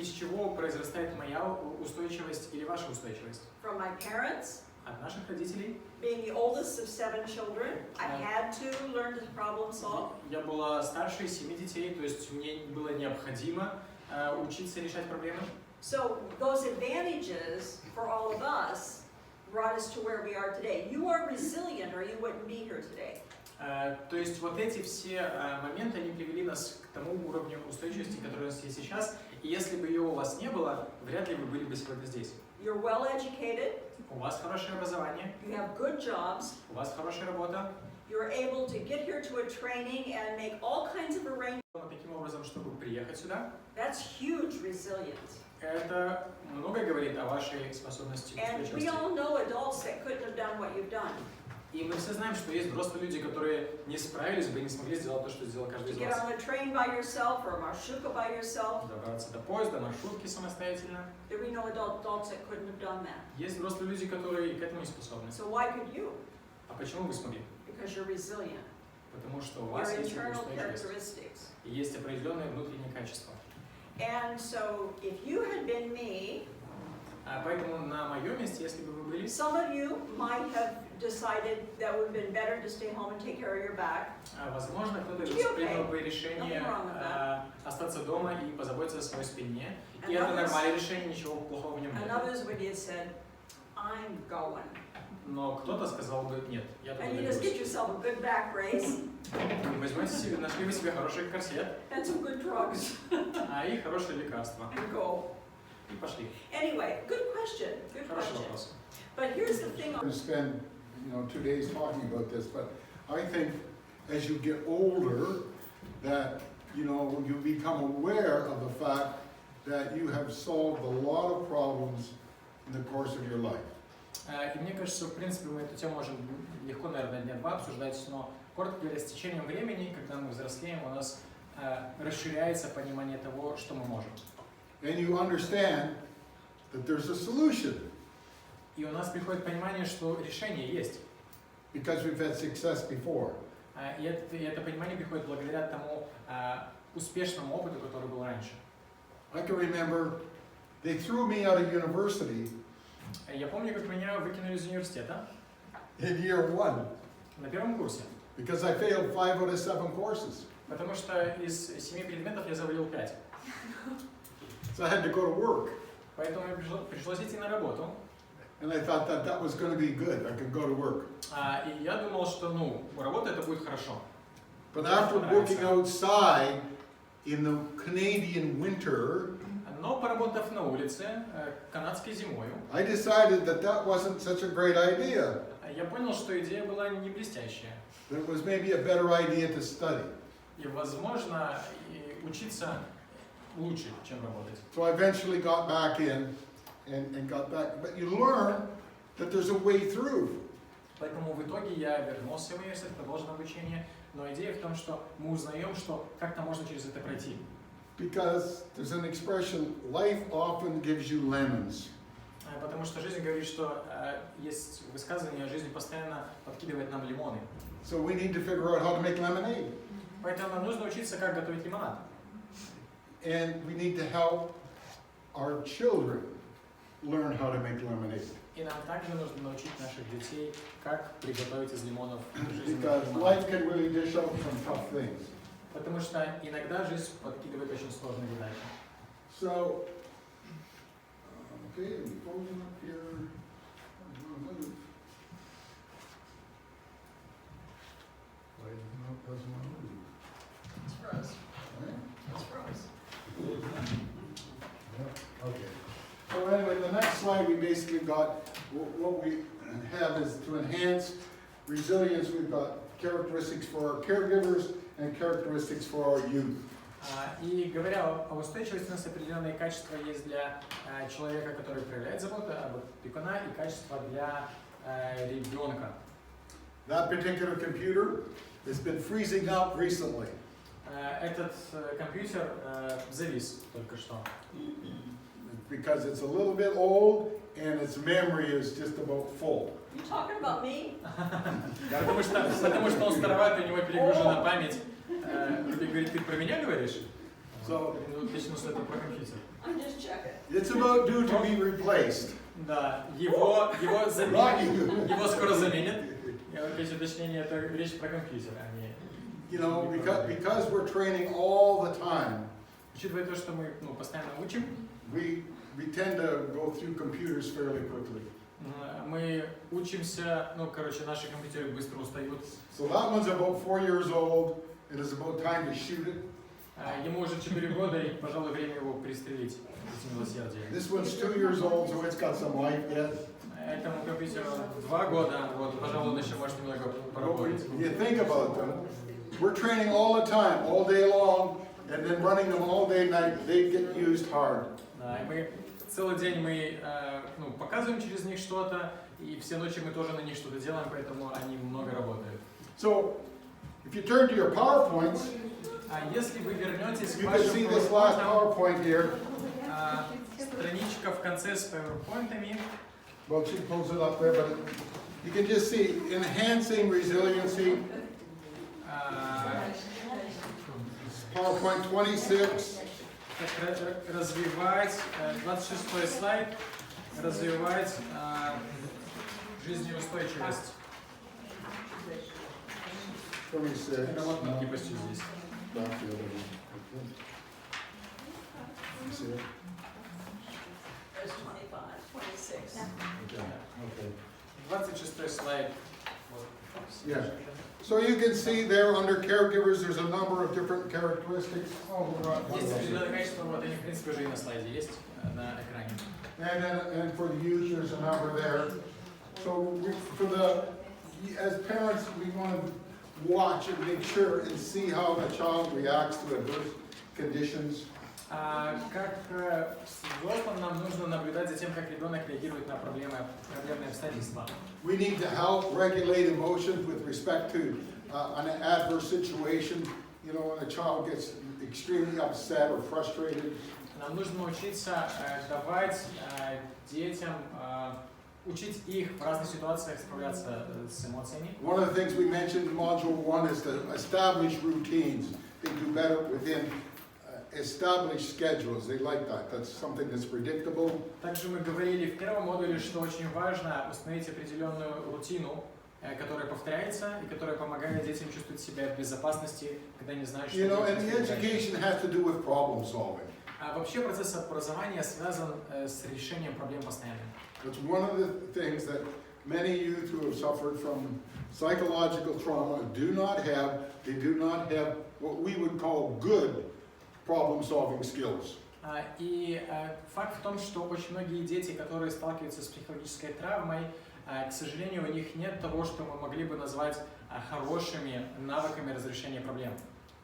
Из чего произрастает моя устойчивость или ваша устойчивость? From my parents, От наших родителей. being the oldest of 7 children, I had to learn to problem solve. Я была старше 7 детей, то есть мне было необходимо учиться решать проблемы. So those advantages for all of us brought us to where we are today. You are resilient or you wouldn't be here today. То есть вот эти все моменты, они привели нас к тому уровню устойчивости, который у нас есть сейчас. И если бы ее у вас не было, вряд ли вы были бы сегодня здесь. You're well educated, У вас хорошее образование, you have good jobs, у вас хорошая работа. you're able to get here to a training and make all kinds of arrangements. Таким образом, чтобы приехать сюда, That's huge resilience. это многое говорит о вашей способности к And we устойчивости. all know adults that couldn't have done what you've done. И мы все знаем, что есть взрослые люди, которые не справились бы, не смогли сделать то, что сделал каждый To из get вас. on a train by yourself or a marshuka by yourself. Добраться до поезда, маршрутки самостоятельно. There we know adults that couldn't have done that. Есть взрослые люди, которые к этому не способны. So why could you? А почему вы смогли? Because you're resilient. Потому что у Your вас есть internal устойчивость characteristics. и есть определенные внутренние качества. And so if you had been me, Поэтому на моем месте, если бы вы были, some of you might have decided that would have been better to stay home and take care of your back. возможно, кто-то Be okay. принял бы решение Nothing wrong with that. остаться дома и позаботиться о своей спине. And И это others- нормальное решение, ничего плохого в нем And нет. others would have said, I'm going. Но кто-то сказал бы, нет, я туда And you just get доберусь. yourself a good back brace И возьмете себе, нашли вы себе хороший корсет, and some good drugs и хорошее лекарство. and go. И пошли. Anyway, good question, good Хороший question. вопрос. But here's the thing. I'm going to spend, 2 days talking about this, but I think as you get older, that, you become aware of the fact that you have solved a lot of problems in the course of your life. И мне кажется, в принципе, мы эту тему можем легко, наверное, дня два обсуждать, но, коротко говоря, с течением времени, когда мы взрослеем, у нас расширяется понимание того, что мы можем. And you understand that there's a solution И у нас приходит понимание, что решение есть. because we've had success before. И это понимание приходит благодаря тому успешному опыту, который был раньше. I can remember they threw me out of university Я помню, как меня выкинули из университета in year 1 на первом курсе, because I failed 5 out of 7 courses. потому что из 7 предметов я завалил 5. So I had to go to work. Поэтому мне пришлось идти на работу. And I thought that was going to be good. I could go to work. И я думал, что, работа это будет хорошо. But after working outside in the Canadian winter, Но поработав на улице, канадской зимою, I decided that wasn't such a great idea. я понял, что идея была не блестящая. That it was maybe a better idea to study. И, возможно, учиться лучше, чем работать. So I eventually got back in and got back. But you learn that there's a way through. Поэтому в итоге я вернулся в университет, продолжил обучение. Но идея в том, что мы узнаем, что как-то можно через это пройти. Because there's an expression, life often gives you lemons. Потому что жизнь говорит, что есть высказывание, жизнь постоянно подкидывает нам лимоны. So we need to figure out how to make lemonade. Поэтому нам нужно учиться, как готовить лимонад. And we need to help our children learn how to make lemonade. И нам также нужно научить наших детей, как приготовить из лимонов жизненный Because лимонад. life can really dish out some tough things. Потому что иногда жизнь подкидывает очень сложные задачи. So, okay, we fold them up here. Why doesn't want to move? It's froze. Right? It's froze. Yeah, okay. So anyway, the next slide, we basically got, what we have is to enhance resilience, we've got characteristics for our caregivers and characteristics for our youth. И говоря о устойчивости, у нас определенные качества есть для человека, который проявляет заботу, об опекуна, и качества для ребенка. That particular computer has been freezing up recently. Этот компьютер завис только что. Because it's a little bit old and its memory is just about full. You talking about me? Потому что он староват, у него перегружена память. Руби говорит, ты про меня говоришь? So, Точно, что это про компьютер. I'm just checking. it's about due to be replaced. Да, его Rocky. скоро заменят. Я опять уточнение, это речь про компьютер, а не... You know, because we're training all the time, Учитывая то, что мы постоянно учим, we tend to go through computers fairly quickly. мы учимся, наши компьютеры быстро устают. So that one's about 4 years old. It is about time to shoot it. Ему уже 4 года, и, пожалуй, время его пристрелить, эти милосердия. This one's 2 years old, so it's got some life yet. Этому компьютеру 2 года, пожалуй, он еще может немного But поработать. when you think about them, we're training all the time, all day long, and then running them all day and night. They get used hard. Да, и мы целый день мы показываем через них что-то, и все ночи мы тоже на них что-то делаем, поэтому они много работают. So, if you turn to your PowerPoints, А если вы вернетесь к you can вашим see this last PowerPoint'ам, PowerPoint here. страничка в конце с PowerPoint'ами, Well, she pulls it up there, but you can just see enhancing resiliency. PowerPoint 26. как развивать, 26-й слайд, развивать жизнеустойчивость. 26. Это вот на гибкости здесь. Back the other one. You see it? There's 25, 26. Okay. Okay. 26-й слайд. Вот. Yeah. So you can see there under caregivers, there's a number of different characteristics. Oh, we're not. Есть определенное качество, вот они, в принципе, уже и на слайде есть, на экране. And for the youth, there's a number there. So as parents, we want to watch and make sure and see how the child reacts to adverse conditions. Как взрослым нам нужно наблюдать за тем, как ребенок реагирует на проблемные обстоятельства. We need to help regulate emotions with respect to an adverse situation. You know, when a child gets extremely upset or frustrated. Нам нужно научиться давать детям, учить их в разных ситуациях справляться с эмоциями. One of the things we mentioned in Module 1 is to establish routines. They do better within established schedules. They like that. That's something that's predictable. Также мы говорили в первом модуле, что очень важно установить определенную рутину, которая повторяется и которая помогает детям чувствовать себя в безопасности, когда не знают, что You know, делать. and the education has to do with problem solving. А вообще процесс образования связан с решением проблем постоянно. It's one of the things that many youth who have suffered from psychological trauma do not have. They do not have what we would call good problem-solving skills. И факт в том, что очень многие дети, которые сталкиваются с психологической травмой, к сожалению, у них нет того, что мы могли бы назвать хорошими навыками разрешения проблем.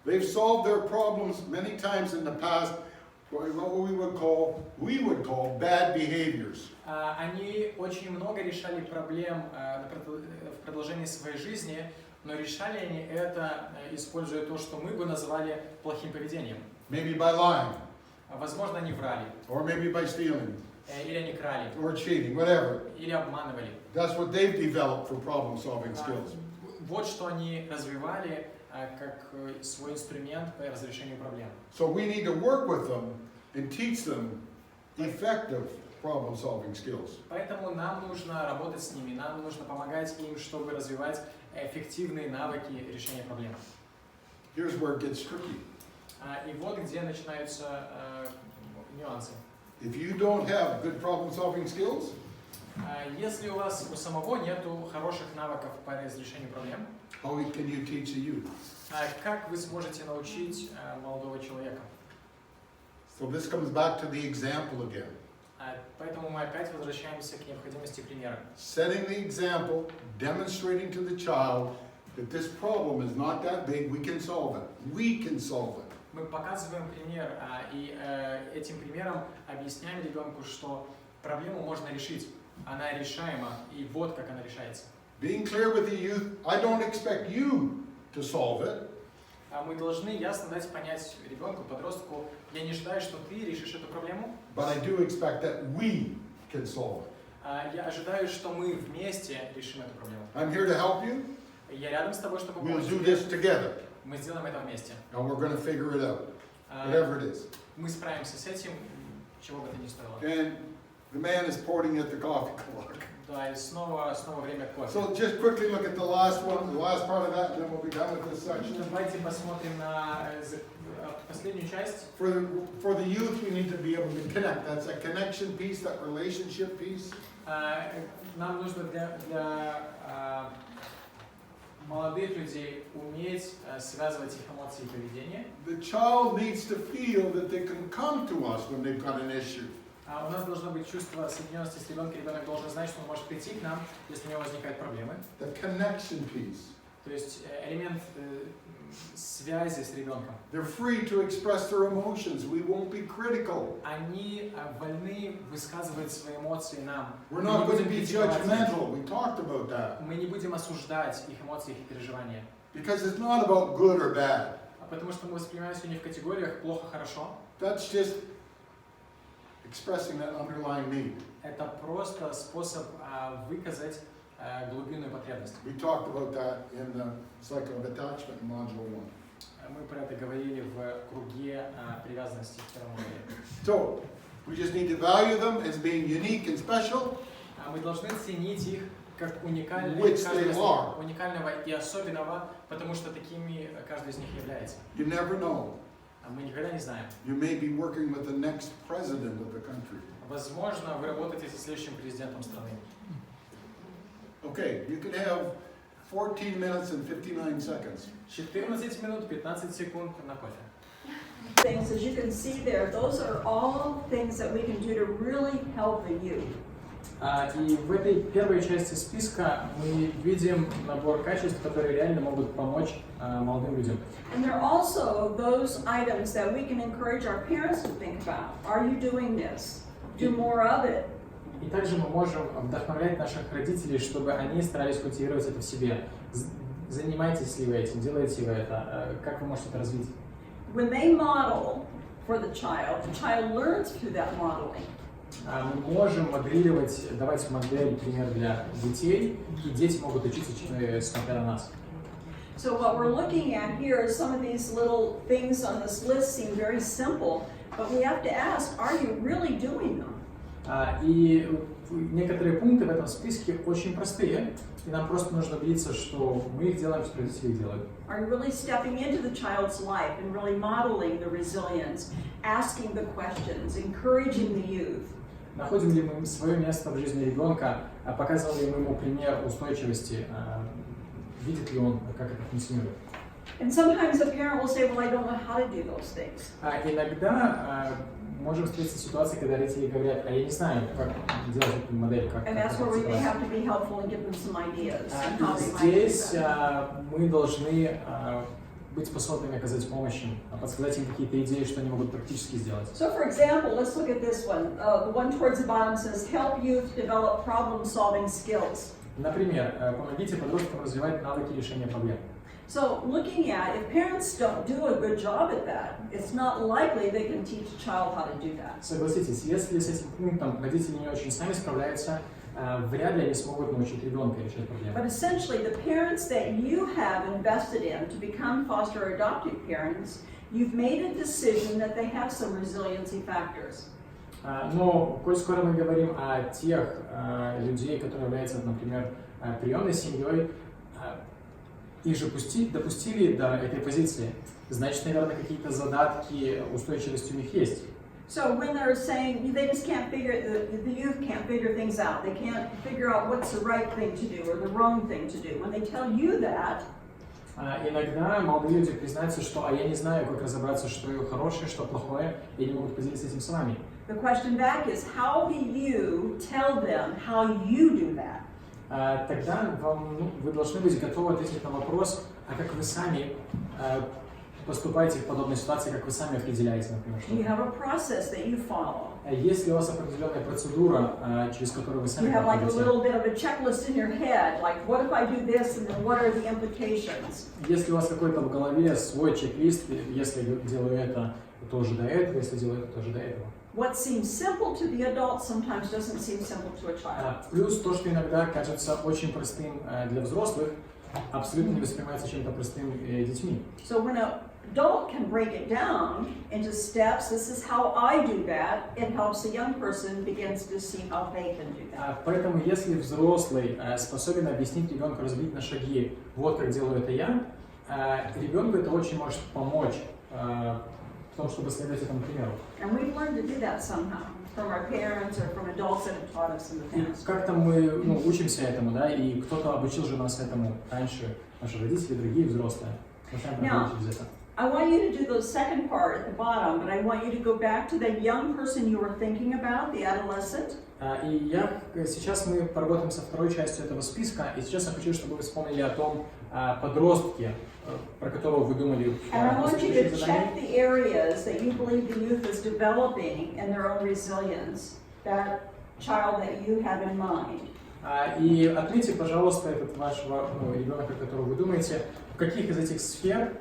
They've solved their problems many times in the past. What we would call bad behaviors. Они очень много решали проблем в продолжении своей жизни, но решали они это, используя то, что мы бы назвали плохим поведением. Maybe by lying, Возможно, они врали, or maybe by stealing, или они крали, or cheating, whatever. или обманывали. That's what they've developed for problem-solving skills. Вот что они развивали как свой инструмент по разрешению проблем. So we need to work with them and teach them effective problem-solving skills. Поэтому нам нужно работать с ними, нам нужно помогать им, чтобы развивать эффективные навыки решения проблем. Here's where it gets tricky. И вот где начинаются нюансы. If you don't have good problem-solving skills, Если у вас у самого нету хороших навыков по разрешению проблем, how can you teach the youth? как вы сможете научить молодого человека? So this comes back to the example again. Поэтому мы опять возвращаемся к необходимости примера. Setting the example, demonstrating to the child that this problem is not that big, we can solve it. We can solve it. Мы показываем пример, и этим примером объясняем ребенку, что проблему можно решить. Она решаема, и вот как она решается. Being clear with the youth, I don't expect you to solve it. Мы должны ясно дать понять ребенку, подростку, я не ожидаю, что ты решишь эту проблему, But I do expect that we can solve it. я ожидаю, что мы вместе решим эту проблему. I'm here to help you. Я рядом с тобой, чтобы We'll помочь do тебе. this together. Мы сделаем это вместе. And we're going to figure it out, whatever it is. Мы справимся с этим, чего бы это ни стоило. And the man is pointing at the coffee clock. Да, и снова время кофе. So just quickly look at the last one, the last part of that, and then we'll be done with this section. Давайте посмотрим на последнюю часть. For the youth, we need to be able to connect. That's a connection piece, that relationship piece. Нам нужно для молодых людей уметь связывать их эмоции и поведение. The child needs to feel that they can come to us when they've got an issue. У нас должно быть чувство соединенности с ребенком. Ребенок должен знать, что он может прийти к нам, если у него возникают проблемы. The connection piece. То есть элемент связи с ребенком. They're free to express their emotions. We won't be critical. Они вольны высказывать свои эмоции нам. We're Мы не not going to будем be критиковать их. judgmental. We talked about that. Мы не будем осуждать их эмоции, их переживания. Because it's not about good or bad. Потому что мы воспринимаем сегодня в категориях плохо-хорошо. That's just expressing that underlying need. Это просто способ выказать глубинную потребность. We talked about that in the cycle of attachment in module 1. Мы про это говорили в круге привязанности в втором модуле. So, we just need to value them as being unique and special. Мы должны ценить их как уникальные, Which каждый they из них are. уникального и особенного, потому что такими каждый из них является. You never know. Мы никогда не знаем. You may be working with the next president of the country. Возможно, вы работаете со следующим президентом страны. Okay, you can have 14 minutes and 59 seconds. 14 минут, 15 секунд на кофе. Things, as you can see there, those are all things that we can do to really help the youth. И в этой первой части списка мы видим набор качеств, которые реально могут помочь молодым людям. And there are also those items that we can encourage our parents to think about. Are you doing this? Do more of it. И также мы можем вдохновлять наших родителей, чтобы они старались культивировать это в себе. Занимаетесь ли вы этим, делаете вы это, как вы можете это развить? When they model for the child learns through that modeling. Мы можем моделировать, давать модель, пример для детей, и дети могут учиться, смотря на нас. So what we're looking at here is some of these little things on this list seem very simple, but we have to ask, are you really doing them? И некоторые пункты в этом списке очень простые, и нам просто нужно убедиться, что мы их делаем, что родители их делают. Are you really stepping into the child's life and really modeling the resilience, asking the questions, encouraging the youth? Находим ли мы свое место в жизни ребенка, показываем ли мы ему пример устойчивости, видит ли он, как это функционирует. And sometimes the parent will say, well, I don't know how to do those things. Иногда можем встретиться в ситуации, когда родители говорят, я не знаю, как делать эту модель, как And that's where we may have to be helpful and give them some ideas and how they might do Здесь that. мы должны быть способными оказать помощь им, подсказать им какие-то идеи, что они могут практически сделать. So for example, let's look at this one. The one towards the bottom says, help youth develop problem-solving skills. Например, помогите подросткам развивать навыки решения проблем. So looking at, if parents don't do a good job at that, it's not likely they can teach a child how to do that. Согласитесь, если с этим пунктом родители не очень сами справляются, вряд ли они смогут научить ребенка решать проблему. But essentially, the parents that you have invested in to become foster or adoptive parents, you've made a decision that they have some resiliency factors. Но, коль скоро мы говорим о тех людей, которые являются, например, приемной семьей, их же допустили до этой позиции, значит, наверное, какие-то задатки устойчивости у них есть. So when they're saying they just can't figure, the youth can't figure things out, they can't figure out what's the right thing to do or the wrong thing to do. When they tell you that, иногда молодые люди признаются, что я не знаю, как разобраться, что хорошее, что плохое, и не могут поделиться этим с вами. the question back is, how do you tell them how you do that? Тогда вы должны быть готовы ответить на вопрос, а как вы сами поступаете в подобной ситуации, как вы сами определяете, например, Do you что-то. have a process that you follow? Есть ли у вас определенная процедура, через которую вы Do сами you have like a проходите? little bit of a checklist in your head, like what if I do this and then what are the implications? Есть ли у вас какой-то в голове свой чек-лист, если делаю это, то уже до этого, если делаю это, то уже до этого? What seems simple to the adult sometimes doesn't seem simple to a child. Плюс то, что иногда кажется очень простым для взрослых, абсолютно не воспринимается чем-то простым детьми. So when an adult can break it down into steps, this is how I do that, it helps the young person begins to see how they can do that. Поэтому, если взрослый способен объяснить ребенку, разбить на шаги, вот как делаю это я, ребенку это очень может помочь в том, чтобы следовать этому примеру. And we've learned to do that somehow from our parents or from adults that have taught us in the И past. как-то мы учимся этому, да, и кто-то обучил же нас этому раньше, наши родители, другие взрослые. Мы сами проходим через это. I want you to do the second part at the bottom, but I want you to go back to the young person you were thinking about, the adolescent. И сейчас мы поработаем со второй частью этого списка, и сейчас я хочу, чтобы вы вспомнили о том подростке, про которого вы думали в And I want you to предыдущем задании. check the areas that you believe the youth is developing in their own resilience, that child that you have in mind. И отметьте, пожалуйста, этот ваш ребенок, о котором вы думаете, в каких из этих сфер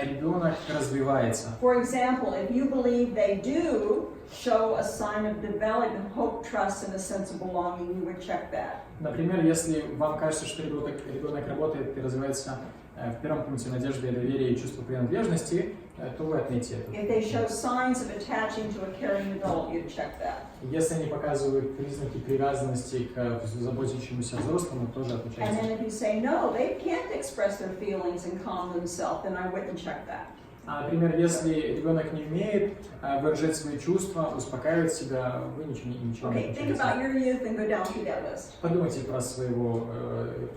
ребенок развивается. For example, if you believe they do show a sign of development, hope, trust, and a sense of belonging, you would check that. Например, если вам кажется, что ребенок работает и развивается в первом пункте надежды, доверия и чувства принадлежности, то вы отметьте это. If they show signs of attaching to a caring adult, you'd check that. Если они показывают признаки привязанности к заботящемуся взрослому, тоже And отмечайте. then if you say, no, they can't express their feelings and calm themselves, then I wouldn't check that. Например, если ребенок не умеет выражать свои чувства, успокаивать себя, вы ничего не Okay, think отмечаете. about your youth and go down through that list. Подумайте про своего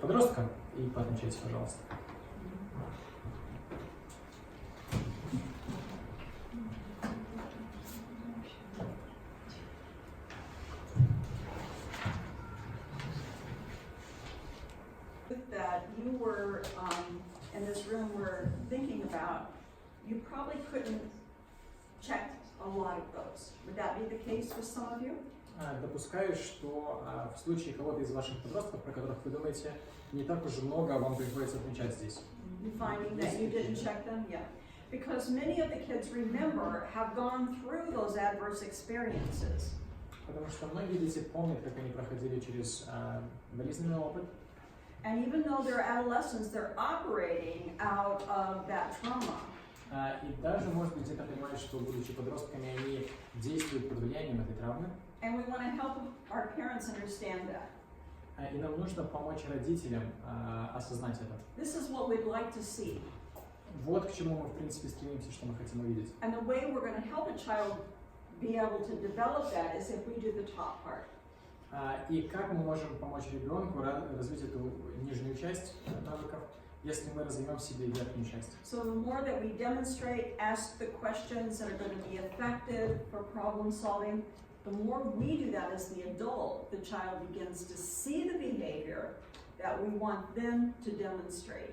подростка и поотмечайте, пожалуйста. That you were in this room were thinking about, you probably couldn't check a lot of those. Would that be the case with some of you? Допускаю, что в случае кого-то из ваших подростков, про которых вы думаете, не так уж много вам приходится отмечать здесь. You finding that you didn't check them? Yeah. Because many of the kids, remember, have gone through those adverse experiences. Потому что многие дети помнят, как они проходили через болезненный опыт. And even though they're adolescents, they're operating out of that trauma. И даже, может быть, где-то понимают, что, будучи подростками, они действуют под влиянием этой травмы. And we want to help our parents understand that. И нам нужно помочь родителям осознать это. This is what we'd like to see. Вот к чему мы, в принципе, стремимся, что мы хотим увидеть. And the way we're going to help a child be able to develop that is if we do the top part. И как мы можем помочь ребенку развить эту нижнюю часть навыков, если мы развиваем в себе верхнюю часть? So the more that we demonstrate, ask the questions that are going to be effective for problem solving, the more we do that as the adult, the child begins to see the behavior that we want them to demonstrate.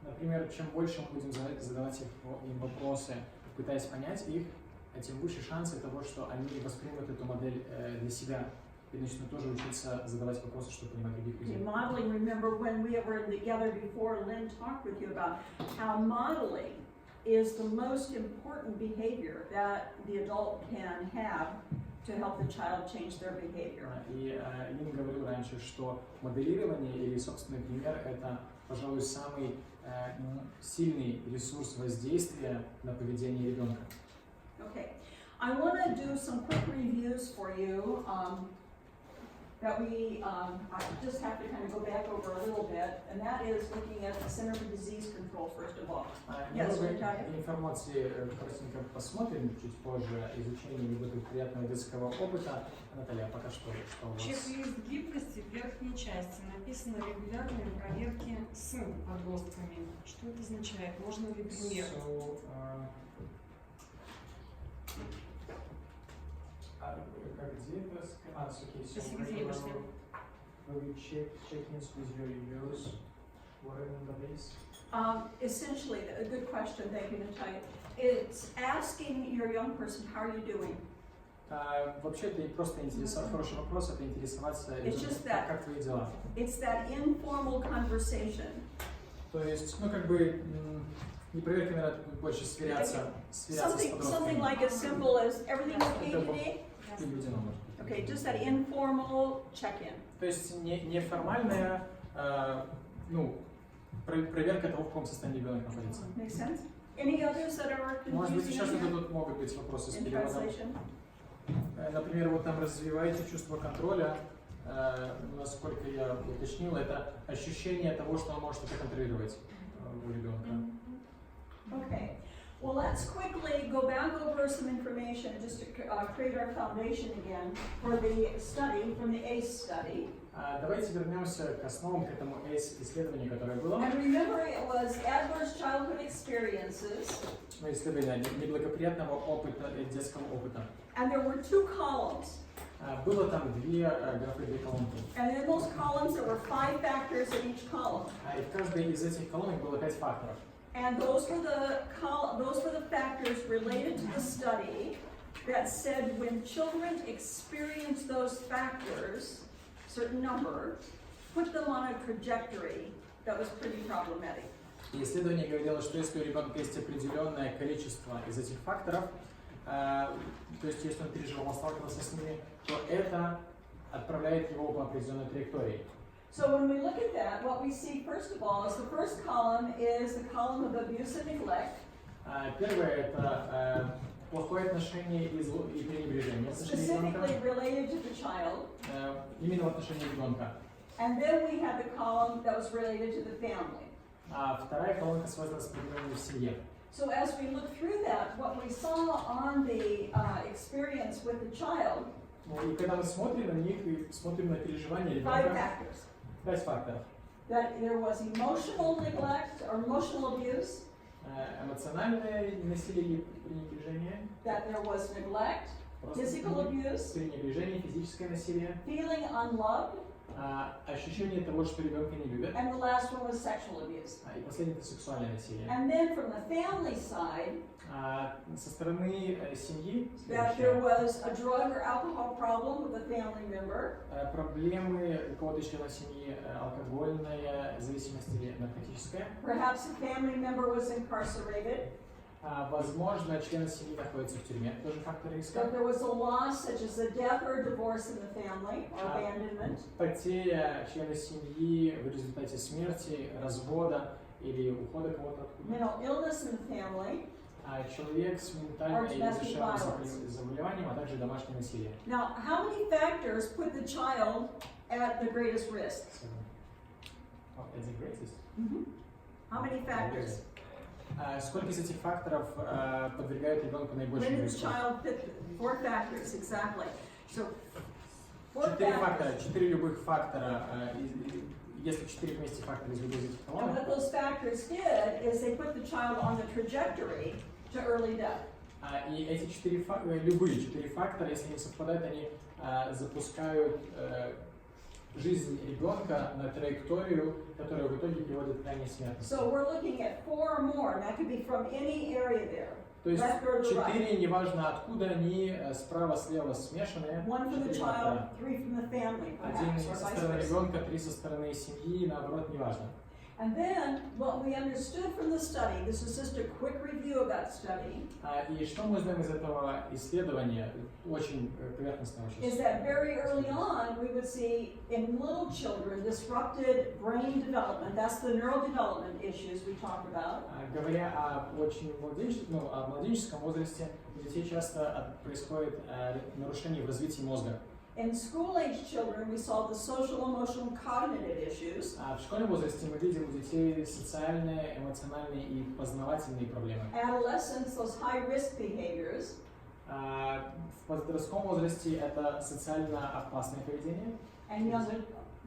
Например, чем больше мы будем задавать им вопросы, пытаясь понять их, тем выше шансы того, что они воспримут эту модель для себя. и начнут тоже учиться задавать вопросы, чтобы понимать других Okay, людей. modeling, remember when we were together before, Lynn talked with you about how modeling is the most important behavior that the adult can have to help the child change their behavior. И Лин говорил раньше, что моделирование или собственный пример – это, пожалуй, самый сильный ресурс воздействия на поведение ребенка. Okay, I want to do some quick reviews for you that I just have to kind of go back over a little bit, and that is looking at the Center for Disease Control first of all. Yes, Немного Наталья. информации коротенько посмотрим чуть позже, изучение неблагоприятного детского опыта. Наталья, пока что у вас? Чек-лист гибкости в верхней части. Написано регулярные проверки с подростками. Что это означает? Можно ли пример? Где это? Окей, so Спасибо, regular, Девушка. we check-ins with your use, what in the base? Essentially, a good question, thank you, Natalia. It's asking your young person, how are you doing? Вообще это просто хороший вопрос, это интересоваться, It's just that- как твои дела. It's that informal conversation. То есть, не проверка, наверное, больше сверяться с Something подростками. like as simple as, everything okay today? И людям, может быть. Okay, just that informal check-in. То есть неформальная проверка того, в каком состоянии ребенок находится. Make sense? Any others that are Может быть, confusing еще что-то here тут могут быть вопросы с in переводом. translation? Например, вот там развиваете чувство контроля, насколько я уточнил, это ощущение того, что он может это контролировать у ребенка. Okay. Well, let's quickly go back over some information just to create our foundation again for the study, from the ACE study. Давайте вернемся к основам, к этому ACE-исследованию, которое было. And remember, it was adverse childhood experiences, Исследование неблагоприятного опыта, детского опыта. and there were two columns. Было там две графы, две колонки. And in those columns, there were 5 factors in each column. И в каждой из этих колонок было 5 факторов. And those were the factors related to the study that said when children experience those factors, certain number, put them on a trajectory that was pretty problematic. И исследование говорило, что если у ребенка есть определенное количество из этих факторов, то есть если он переживал, сталкивался с ними, то это отправляет его по определенной траектории. So when we look at that, what we see first of all is the first column is the column of abuse and neglect, Первое – это плохое отношение и пренебрежение в отношении ребенка, specifically related to the child. именно в отношении ребенка. And then we have the column that was related to the family. А вторая колонка связана с проблемами в семье. So as we look through that, what we saw on the experience with the child, И когда мы смотрим на них и смотрим на переживания 5 ребенка, factors. 5 факторов. That there was emotional neglect or emotional abuse, Эмоциональное насилие или пренебрежение, that there was neglect, просто physical abuse, пренебрежение, физическое насилие, feeling unloved, ощущение того, что ребенка не любят, and the last one was sexual abuse. и последнее – это сексуальное насилие. And then from the family side, Со стороны семьи that there was a drug or alcohol problem with a family member, проблемы у кого-то из членов семьи, алкогольная зависимость или наркотическая. perhaps a family member was incarcerated, Возможно, члены семьи находятся в тюрьме, тоже фактор риска. that there was a loss such as a death or a divorce in the family or abandonment, Потеря члена семьи в результате смерти, развода или ухода кого-то откуда. mental illness in the family. Человек с ментальным или Domestic душевным заболеванием, а также домашнее насилие. Now, how many factors put the child at the greatest risk? It's the greatest. How many factors? Сколько из этих факторов подвергают ребенку наибольшему When did the риску? child fit? 4 factors, exactly. So, 4 Четыре фактора, factors. 4 любых фактора. Если 4 вместе фактора из любой из этих And колонок, what those factors did is they put the child on the trajectory to early death. и эти любые 4 фактора, если они совпадают, они запускают жизнь ребенка на траекторию, которая в итоге приводит к крайней смертности. So we're looking at 4 or more, and that could be from any area there. То есть left or the right. 4, неважно откуда они, справа, слева смешанные. One from the 4 child, фактора. 3 from the family, Один perhaps, or со vice стороны versa. ребенка, 3 со стороны семьи, и наоборот, неважно. And then, what we understood from the study, this is just a quick review of that study, И что мы знаем из этого исследования, очень поверхностного is сейчас, that very early on, we would see in little children disrupted brain development. That's the neurodevelopment issues we talked about. говоря о очень о младенческом возрасте, у детей часто происходит нарушение в развитии мозга. In school-age children, we saw the social, emotional, cognitive issues. В школьном возрасте мы видим у детей социальные, эмоциональные и познавательные проблемы. Adolescents, those high-risk behaviors. В подростковом возрасте это социально опасное поведение. And young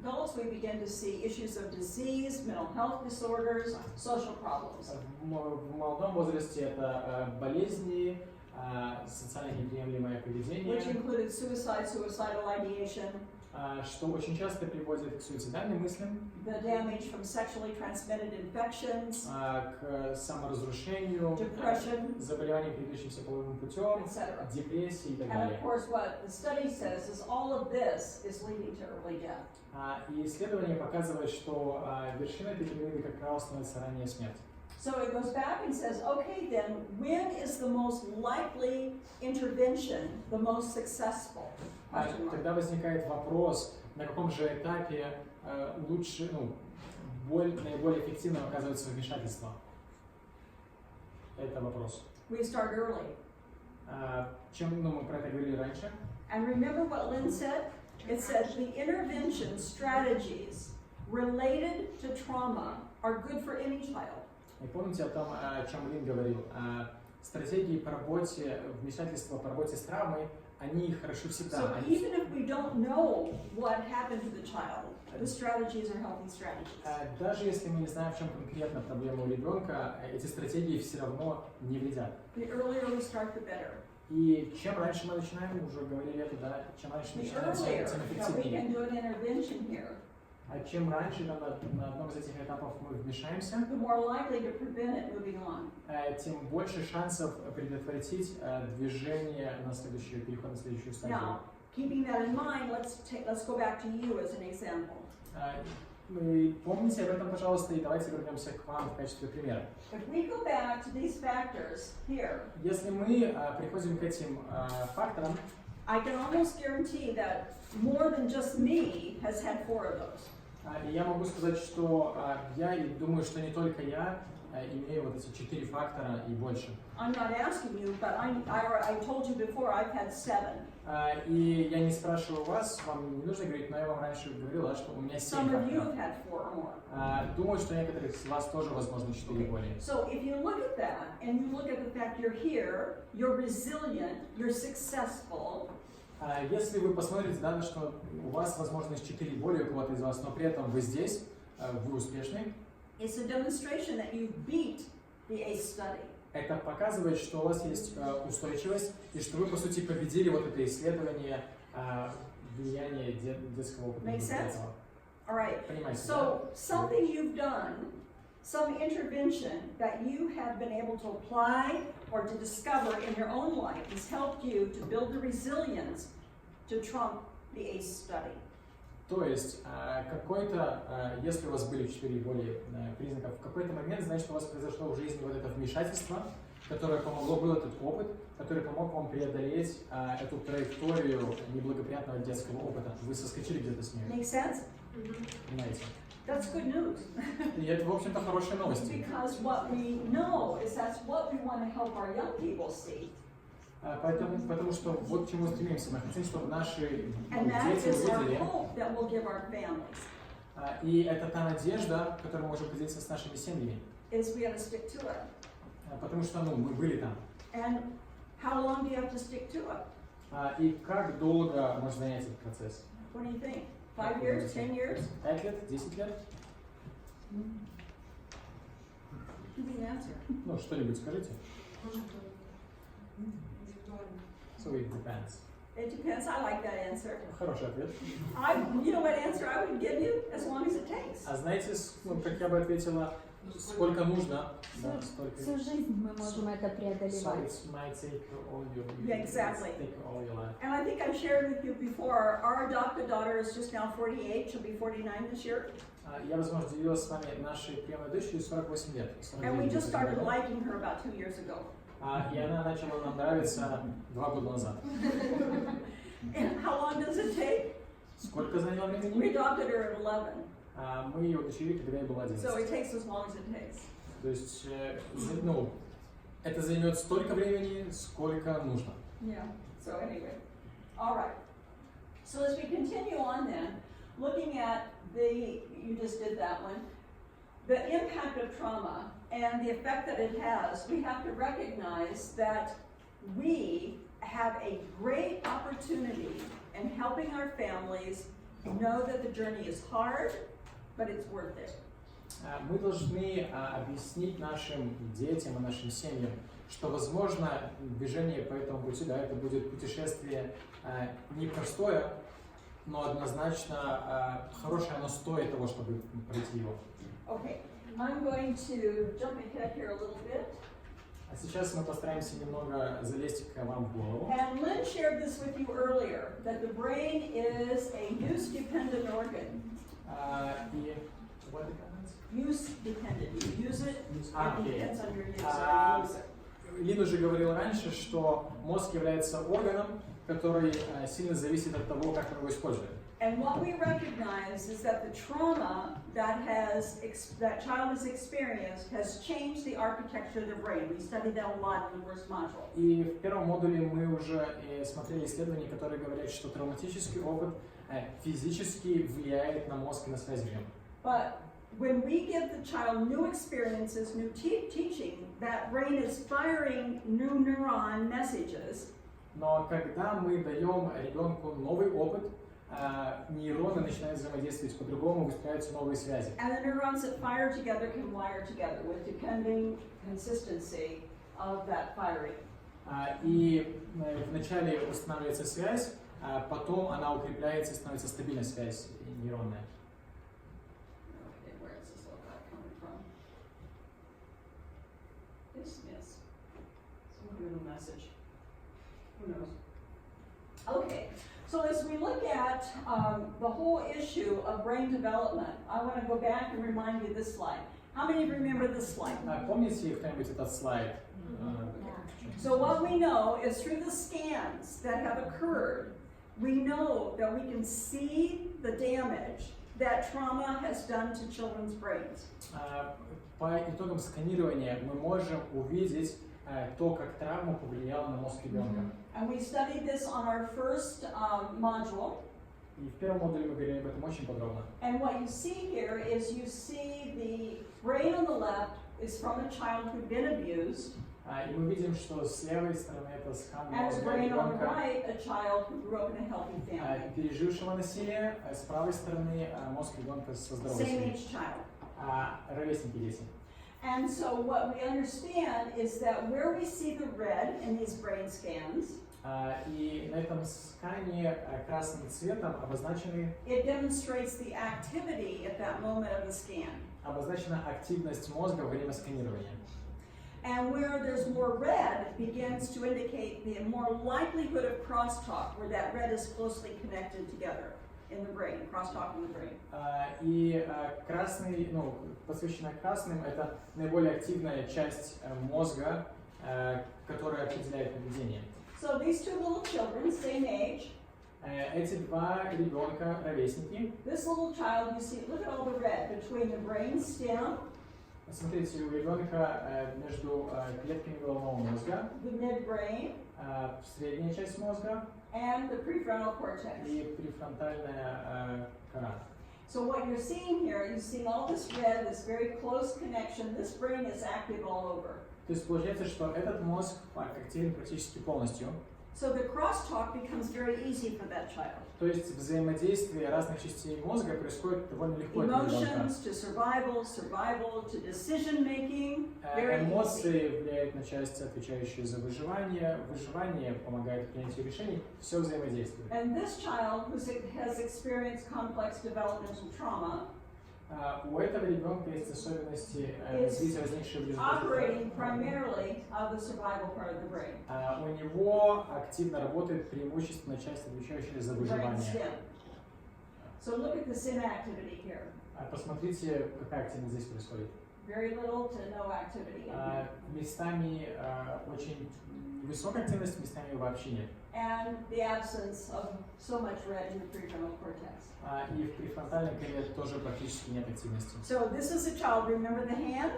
adults, we begin to see issues of disease, mental health disorders, social problems. В молодом возрасте это болезни, социально неприемлемое поведение, Which included suicide, suicidal ideation, что очень часто приводит к суицидальным мыслям, the damage from sexually transmitted infections, к саморазрушению, depression, заболеваниям, передающимся половым путем, etc. депрессии и так And далее. of course, what the study says is all of this is leading to early death. И исследование показывает, что вершиной этой пирамиды как раз становится ранняя смерть. So it goes back and says, okay, then when is the most likely intervention the most successful? Question mark. Тогда возникает вопрос, на каком же этапе лучше, наиболее эффективно оказывается вмешательство. Это вопрос. We start early. Мы про это говорили раньше. And remember what Lynn said? It said the intervention strategies related to trauma are good for any child. И помните о том, о чем Лин говорил? Стратегии по работе, вмешательства по работе с травмой, они хороши всегда. So even if we don't know what happened to the child, the strategies are healthy strategies. Даже если мы не знаем, в чем конкретно проблема у ребенка, эти стратегии все равно не вредят. The earlier we start, the better. И чем раньше мы начинаем, уже говорили это, да, чем раньше The начинаем, earlier тем that we эффективнее. can do an intervention here, Чем раньше на одном из этих этапов мы вмешаемся, the more likely to prevent it moving on. тем больше шансов предотвратить движение на следующий переход на следующую стадию. Now, keeping that in mind, let's go back to you as an example. Помните об этом, пожалуйста, и давайте вернемся к вам в качестве примера. If we go back to these factors here, Если мы приходим к этим факторам, I can almost guarantee that more than just me has had 4 of those. и я могу сказать, что я и думаю, что не только я имею вот эти 4 фактора и больше. I'm not asking you, but I told you before I've had 7. И я не спрашиваю вас, вам не нужно говорить, но я вам раньше говорила, что у меня 7 Some of you факторов. have had 4 or more. Думаю, что некоторых из вас тоже, возможно, 4 и более. So if you look at that and you look at the fact you're here, you're resilient, you're successful, Если вы посмотрите, да, что у вас, возможно, есть 4 более у кого-то из вас, но при этом вы здесь, вы успешны, it's a demonstration that you beat the ACE study. это показывает, что у вас есть устойчивость, и что вы, по сути, победили вот это исследование влияния детского опыта. Make sense? All right. Понимаете, да? So something you've done, some intervention that you have been able to apply or to discover in your own life has helped you to build the resilience to trump the ACE study. То есть, если у вас были 4 более признаков, в какой-то момент, значит, у вас произошло в жизни вот это вмешательство, которое помогло, был этот опыт, который помог вам преодолеть эту траекторию неблагоприятного детского опыта. Вы соскочили где-то с нее. Make sense? Понимаете? That's good news. И это, в общем-то, хорошие новости. Because what we know is that's what we want to help our young people see. Потому что вот к чему стремимся. Мы хотим, чтобы наши And that дети is our увидели. hope that we'll give our families. И это та надежда, которую мы можем поделиться с нашими семьями. Is we have to stick to it. Потому что мы были там. And how long do you have to stick to it? И как долго может занять этот процесс? What do you think? 5 years, 10 years? 5 лет? 10 лет? Give me an answer. Что-нибудь скажите. Индивидуально. So it depends. It depends. I like that answer. Хороший ответ. You know what answer I would give you? As long as it takes. А знаете, как я бы ответила, Сколько нужно, да, столько. Всю жизнь мы можем это So преодолевать. it might take all your Yeah, exactly. take all your life. And I think I've shared with you before, our adopted daughter is just now 48, she'll be 49 this year. Я, возможно, делилась с вами нашей приемной дочерью 48 лет. And we just started liking her about 2 years ago. И она начала нам нравиться 2 года назад. And how long does it take? Сколько заняло We времени? adopted her at 11, Мы ее удочерили, когда ей было 11. so it takes as long as it takes. То есть, ну, это займет столько времени, сколько нужно. Yeah, so anyway, all right. So as we continue on then, looking at you just did that one, the impact of trauma and the effect that it has, we have to recognize that we have a great opportunity in helping our families know that the journey is hard, but it's worth it. Мы должны объяснить нашим детям и нашим семьям, что, возможно, движение по этому пути, да, это будет путешествие непростое, но однозначно хорошее, оно стоит того, чтобы пройти его. Okay, I'm going to jump ahead here a little bit. А сейчас мы постараемся немного залезть к вам в голову. And Lynn shared this with you earlier, that the brain is a use-dependent organ. И what the comments? Use-dependent. You use it, it depends on your use. А, Лин уже говорил раньше, что мозг является органом, который сильно зависит от того, как мы его используем. And what we recognize is that the trauma that child has experienced has changed the architecture of the brain. We studied that a lot in the first module. И в первом модуле мы уже смотрели исследования, которые говорят, что травматический опыт физически влияет на мозг и на связь в нем. But when we give the child new experiences, new teaching, that brain is firing new neuron messages. Но когда мы даем ребенку новый опыт, нейроны начинают взаимодействовать по-другому, выстраиваются новые связи. And the neurons that fire together can wire together with depending consistency of that firing. И вначале устанавливается связь, а потом она укрепляется и становится стабильной связь нейронная. Okay, where is this little guy coming from? Dismiss. Some new message. Who knows? Okay, so as we look at the whole issue of brain development, I want to go back and remind you this slide. How many of you remember this slide? Помните кто-нибудь этот слайд? So what we know is through the scans that have occurred, we know that we can see the damage that trauma has done to children's brains. По итогам сканирования мы можем увидеть то, как травма повлияла на мозг ребенка. And we studied this on our first module. И в первом модуле мы говорили об этом очень подробно. And what you see here is you see the brain on the left is from a child who'd been abused. И мы видим, что с левой стороны это скан And the мозга brain on the ребенка, right, a child who grew up in a healthy family. пережившего насилие, а с правой стороны мозг ребенка со здоровой Same семьей. age child. Ровесники дети. And so what we understand is that where we see the red in these brain scans, И на этом скане красным цветом it demonstrates the activity at that moment of the scan. обозначена активность мозга во время сканирования. And where there's more red begins to indicate the more likelihood of crosstalk, where that red is closely connected together in the brain, crosstalk in the brain. И красный, посвященный красным, это наиболее активная часть мозга, которая определяет поведение. So these two little children, same age. Эти два ребенка ровесники. This little child, you see, look at all the red between the brain stem. Смотрите, у ребенка между клетками головного мозга, the midbrain, средняя часть мозга and the prefrontal cortex. и префронтальная кора. So what you're seeing here, you're seeing all this red, this very close connection. This brain is active all over. То есть получается, что этот мозг активен практически полностью. So the crosstalk becomes very easy for that child. То есть взаимодействие разных частей мозга происходит довольно легко для ребенка. Emotions to survival to decision making. Very Эмоции влияют на части, отвечающие за выживание. Выживание помогает в принятии решений. Все взаимодействует. And this child who has experienced complex developmental trauma. У этого ребенка есть особенности It's развития, возникшие в результате. operating primarily of the survival part of the brain, У него активно работает преимущественно часть, отвечающая за brain выживание. stem. So look at this inactivity here. Посмотрите, какая активность здесь происходит. Very little to no activity in here. Местами очень высокая активность, местами вообще нет. And the absence of so much red in the prefrontal cortex. И в префронтальной коре тоже практически нет активности. So this is a child, remember the hand?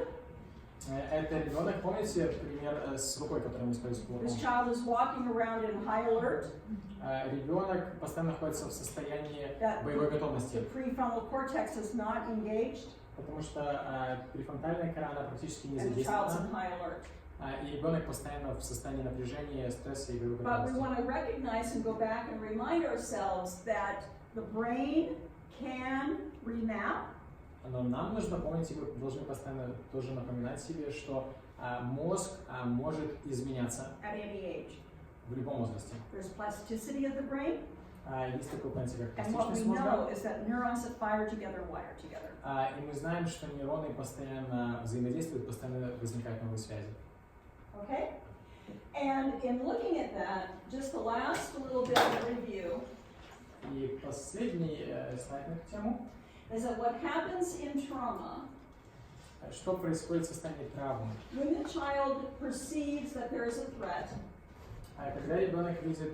Это ребенок, помните пример с рукой, который мы использовали? This child is walking around in high alert. Ребенок постоянно находится в состоянии That боевой the готовности, prefrontal cortex is not engaged, потому что префронтальная кора, она практически не and the child's in задействована, high alert. и ребенок постоянно в состоянии напряжения, стресса и боевой But we готовности. want to recognize and go back and remind ourselves that the brain can remap, Но нам нужно помнить, и вы должны постоянно тоже напоминать себе, что мозг может изменяться at any age. в любом возрасте. There's plasticity of the brain, Есть такое понятие, как and what we пластичность мозга. know is that neurons that fire together wire together. И мы знаем, что нейроны постоянно взаимодействуют, постоянно возникают новые связи. Okay? And in looking at that, just the last little bit of review И последний слайд на эту тему. is that what happens in trauma, Что происходит в состоянии травмы? when the child perceives that there is a threat, Когда ребенок видит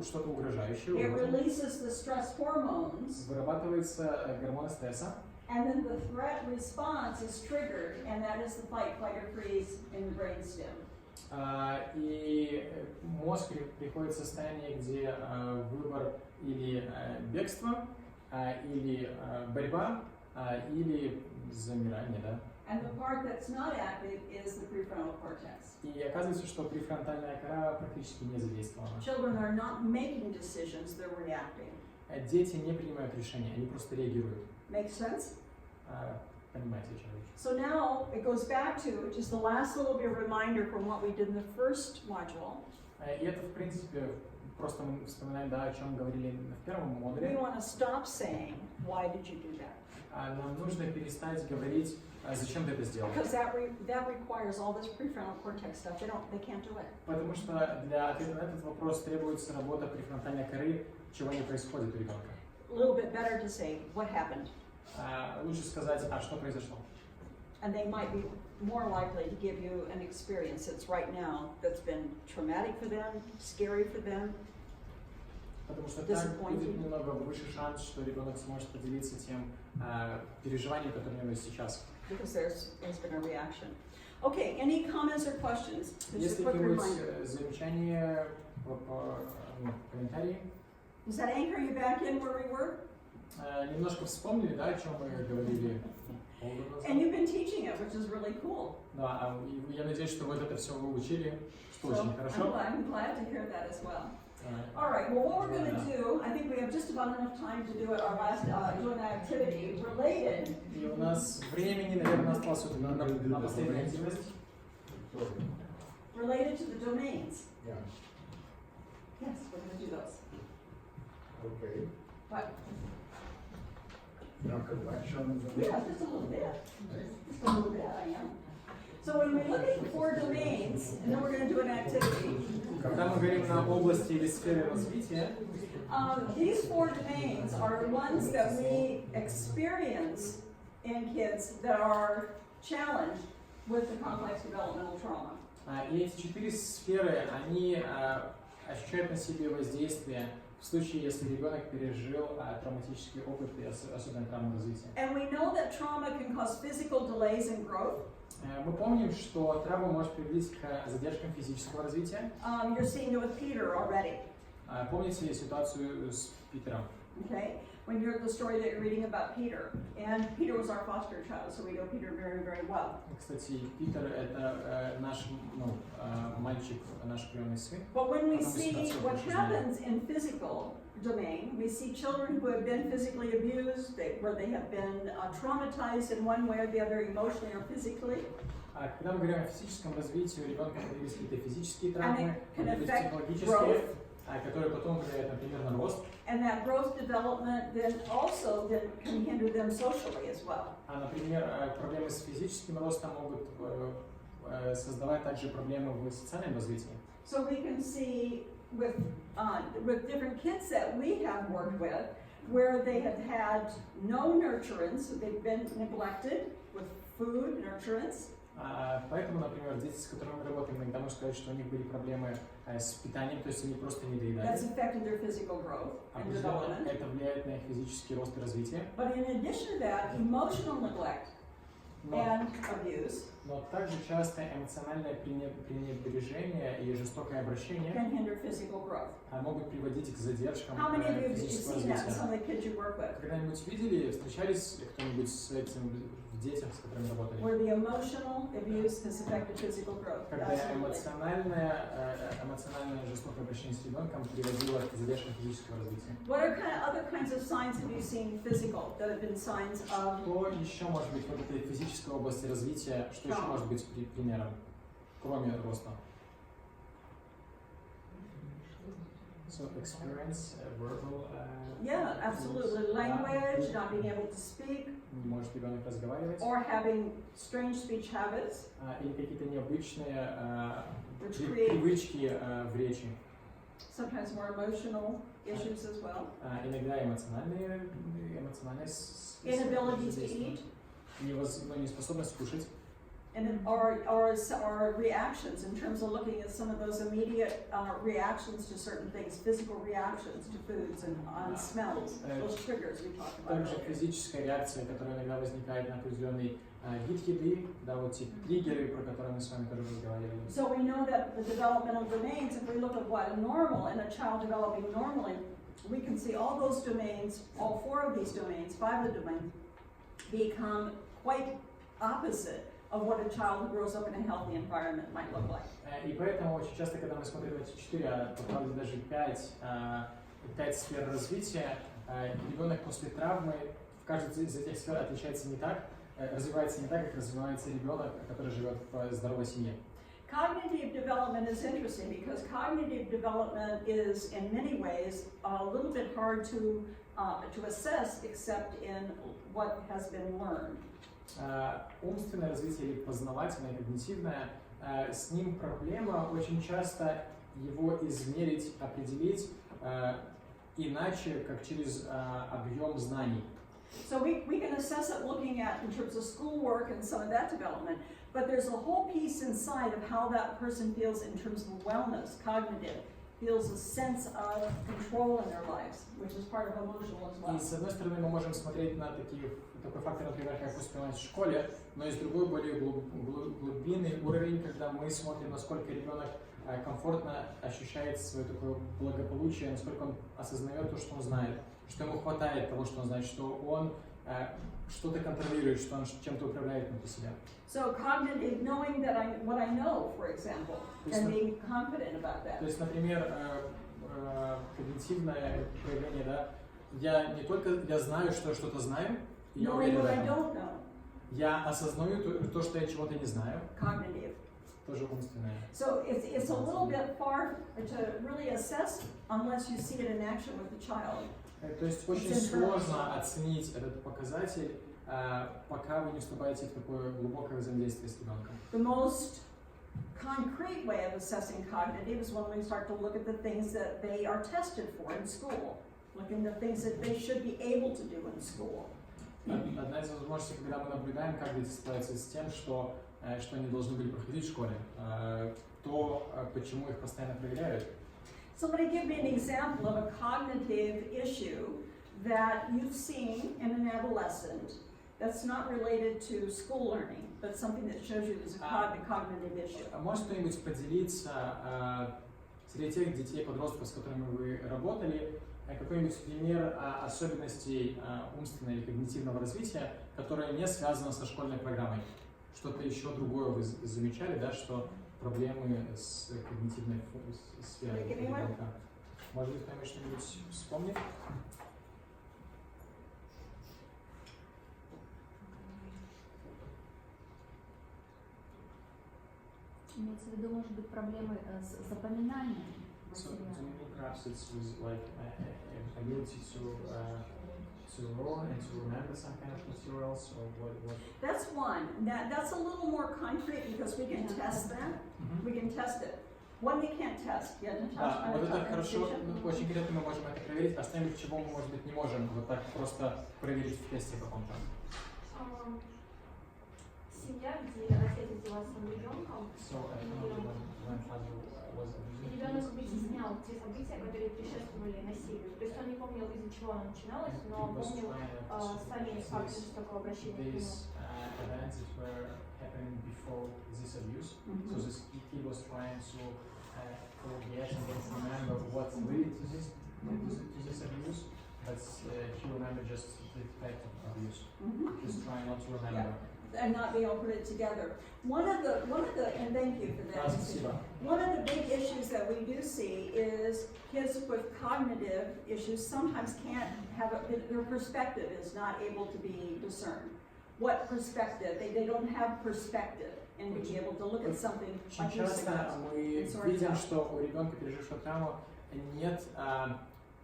что-то угрожающее, it угрозу, releases the stress hormones, вырабатывается гормон стресса, and then the threat response is triggered, and that is the fight, flight, or freeze in the brainstem. и мозг приходит в состояние, где выбор или бегство, или борьба, или замирание, да. And the part that's not active is the prefrontal cortex. И оказывается, что префронтальная кора практически не задействована. Children are not making decisions, they're reacting. Дети не принимают решения, они просто реагируют. Make sense? Понимаете, о чем речь? So now it goes back to just the last little bit of reminder from what we did in the first module. И это, в принципе, просто мы вспоминаем, да, о чем говорили в первом We модуле. want to stop saying, why did you do that? Нам нужно перестать говорить, зачем ты это сделал. Because that requires all this prefrontal cortex stuff. They can't do it. Потому что для ответа на этот вопрос требуется работа префронтальной коры, чего не происходит у ребенка. A little bit better to say, what happened? Лучше сказать, а что произошло. And they might be more likely to give you an experience that's right now that's been traumatic for them, scary for them. Потому что так будет немного выше шанс, что ребенок сможет поделиться тем переживанием, которое у него есть сейчас. Because there's been a reaction. Okay, any comments or questions? Just a Есть quick reminder. какие-нибудь замечания, комментарии? Does that anchor you back in where we were? Немножко вспомнили, да, о чем мы говорили полгода назад? And you've been teaching it, which is really cool. Да, и я надеюсь, что вот это все вы учили, что So очень хорошо. I'm glad to hear that as well. All right, well, what we're going to do, I think we have just about enough time to do it, our last, do an activity related. И у нас времени, наверное, осталось вот на последнюю активность. Related to the domains. Yeah, Yes, we're going to do those. okay. But, Now collections and. yeah, just a little bit. Just a little bit, I am. So when we look at the 4 domains, and then we're going to do an activity. Когда мы говорим на области или сфере развития, These 4 domains are ones that we experience in kids that are challenged with the complex developmental trauma. и эти 4 сферы, они ощущают на себе воздействие в случае, если ребенок пережил травматический опыт и особенно травму развития. And we know that trauma can cause physical delays in growth. Мы помним, что травма может приводить к задержкам физического развития. You're seeing it with Peter already, Помните ситуацию с Питером? okay? When you're the story that you're reading about Peter, and Peter was our foster child, so we know Peter very, very well. Кстати, Питер — это наш мальчик, наш приемный сын. But when we see what happens in physical domain, we see children who have been physically abused, where they have been traumatized in one way or the other, emotionally or physically. Когда мы говорим о физическом развитии, у ребенка появились какие-то физические And травмы, it can появились affect психологические, growth. который потом влияет, например, на рост, And that growth development then also then can hinder them socially as well. а, например, проблемы с физическим ростом могут создавать также проблемы в социальном развитии. So we can see with different kids that we have worked with, where they have had no nurturance, so they've been neglected with food, nurturance. Поэтому, например, дети, с которыми мы работаем, иногда можно сказать, что у них были проблемы с питанием, то есть они просто не доедали. That's affected their physical growth and Определенно, development. это влияет на их физический рост и развитие. But in addition to that, emotional neglect Но, and abuse но также часто эмоциональное пренебрежение и жестокое обращение can hinder physical growth. могут приводить к задержкам How many of you have физического seen that in развития. some of the kids you work with? Когда-нибудь видели, встречались кто-нибудь с этим в детях, с которыми работали? Where the emotional abuse has affected physical growth. Когда Absolutely. эмоциональное жестокое обращение с ребенком приводило к задержкам физического развития. What are other kinds of signs have you seen physical that have been signs of? Что еще может быть в этой физической области развития, что еще может быть примером, кроме роста? So experience, verbal, Yeah, absolutely. Language, not being able to speak, не может ребенок разговаривать, or having strange speech habits, или какие-то необычные which create привычки в речи. sometimes more emotional issues as well. Иногда эмоциональные Inability to eat, неспособность кушать, and or reactions in terms of looking at some of those immediate reactions to certain things, physical reactions to foods and on smells, those triggers we talked about также earlier. физическая реакция, которая иногда возникает на определенный вид еды, да, вот те триггеры, про которые мы с вами тоже разговаривали. So we know that the developmental domains, if we look at what a normal and a child developing normally, we can see all those domains, all 4 of these domains, 5 of the domains, become quite opposite of what a child who grows up in a healthy environment might look like. И поэтому очень часто, когда мы смотрим эти 4, а по правде даже 5 сфер развития, ребенок после травмы в каждой из этих сфер отличается не так, развивается не так, как развивается ребенок, который живет в здоровой семье. Cognitive development is interesting because cognitive development is in many ways a little bit hard to assess except in what has been learned. Умственное развитие или познавательное, когнитивное, с ним проблема очень часто его измерить, определить иначе, как через объем знаний. So we can assess it looking at in terms of schoolwork and some of that development, but there's a whole piece inside of how that person feels in terms of wellness, cognitive, feels a sense of control in their lives, which is part of emotional as well. И с одной стороны мы можем смотреть на такой фактор, например, как успеваемость в школе, но и с другой более глубинный уровень, когда мы смотрим, насколько ребенок комфортно ощущает свое такое благополучие, насколько он осознает то, что он знает, что ему хватает того, что он знает, что он что-то контролирует, что он чем-то управляет внутри себя. So cognitive, knowing that what I know, for example, and being confident about that. То есть, например, когнитивное проявление, да, я не только я знаю, что я что-то знаю, и я Knowing уверен в what I этом. don't know, Я осознаю то, что я чего-то не знаю, cognitive. тоже умственное. So it's a little bit far to really assess unless you see it in action with the child. То есть очень сложно оценить этот показатель, пока вы не вступаете в такое глубокое взаимодействие с ребенком. The most concrete way of assessing cognitive is when we start to look at the things that they are tested for in school, looking at the things that they should be able to do in school. Одна из возможностей, когда мы наблюдаем, как дети справляются с тем, что они должны были проходить в школе, то, почему их постоянно проверяют. Somebody give me an example of a cognitive issue that you've seen in an adolescent that's not related to school learning, but something that shows you there's a cognitive issue. Может кто-нибудь поделиться среди тех детей, подростков, с которыми вы работали, какой-нибудь пример особенностей умственного или когнитивного развития, которое не связано со школьной программой? Что-то еще другое вы замечали, да, что проблемы с когнитивной сферой ребенка? Может быть, кто-нибудь что-нибудь вспомнит? Имеется в виду, может быть, проблемы с запоминанием? So do you mean perhaps it's with like ability to learn and to remember some kind of materials or what? That's one. That's a little more concrete because we can test that. We can test it. One we can't test. Yeah, Да, вот это хорошо, Natasha? очень конкретно мы можем это проверить, а что-нибудь, чего мы, может быть, не можем вот так просто проверить в тесте каком-то. Семья, где отец издевался над ребенком, So I remember when father was abusing ребенок kids, вытеснял те события, которые предшествовали насилию. То есть он не помнил, из-за чего оно начиналось, he но was помнил trying to сами факты suppress жестокого обращения к нему. these events that were happening before this abuse. So this kid was trying to forget and don't remember what led to this abuse, but he remembered just the fact of abuse. Just trying not to remember. And not being able to put it together. One of the, and thank you for that. Спасибо. One of the big issues that we do see is kids with cognitive issues sometimes can't have, their perspective is not able to be discerned. What perspective? They don't have perspective and be able to look at something Очень like you часто said. мы видим, что у ребенка, пережившего травму, нет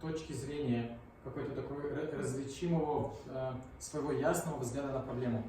точки зрения, какой-то такой различимого, своего ясного взгляда на проблему.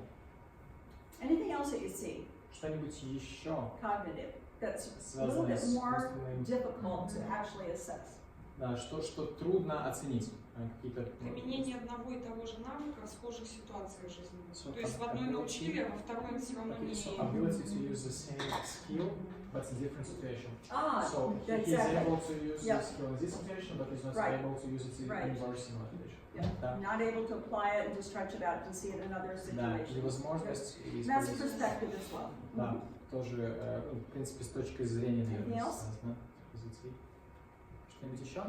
Anything else that you see, Что-нибудь еще cognitive, that's a little связанное bit с more умственным, difficult to actually assess? да, что трудно оценить, какие-то. Применение одного и того же навыка в схожих ситуациях жизненных. So То есть в одной научили, а во второй все равно не... So ability to use the same skill, but in different situation. Ah, So he is exactly. able to use Yeah. the skill in this situation, but he's not Right. able to use it in Right. very similar situation. Yeah. Да. Not able to apply it and to stretch it out to see it in other Да, situations. невозможность And that's использовать. perspective as well. Да, тоже, в принципе, с точки зрения, Anything наверное, else? связано. Позиции. Что-нибудь еще?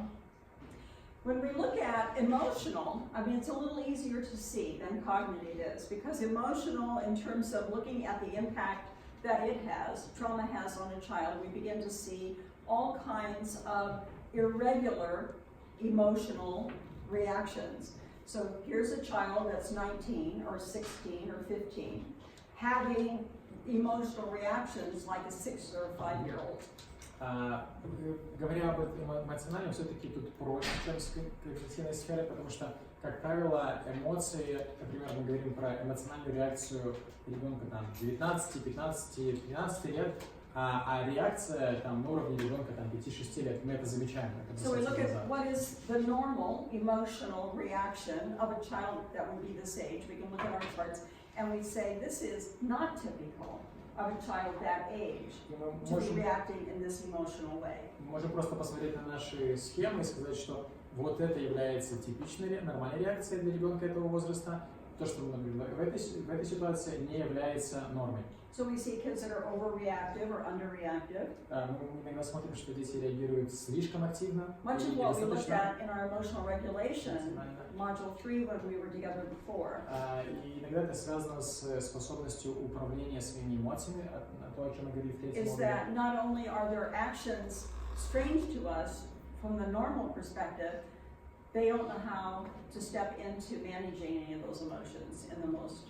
When we look at emotional, I mean, it's a little easier to see than cognitive is, because emotional, in terms of looking at the impact that it has, trauma has on a child, we begin to see all kinds of irregular emotional reactions. So here's a child that's 19 or 16 or 15 having emotional reactions like a 6 or 5-year-old. Говоря об эмоциональном, все-таки тут проще, чем с когнитивной сферой, потому что, как правило, эмоции, например, мы говорим про эмоциональную реакцию ребенка там 19, 15, 13 лет, а реакция там на уровне ребенка там 5-6 лет, мы это замечаем. So we look at what is the normal emotional reaction of a child that would be this age. We can look at our charts and we say this is not typical of a child that age to be reacting in this emotional way. Мы можем просто посмотреть на наши схемы и сказать, что вот это является типичной, нормальной реакцией для ребенка этого возраста. То, что мы в этой ситуации не является нормой. So we see kids that are overreactive or underreactive. Мы иногда смотрим, что дети реагируют слишком активно. Much of what we looked at in our emotional regulation, module 3 when we were together before, И иногда это связано с способностью управления своими эмоциями, то, о чем мы говорили в третьем is модуле. that not only are their actions strange to us from the normal perspective, they don't know how to step into managing any of those emotions in the most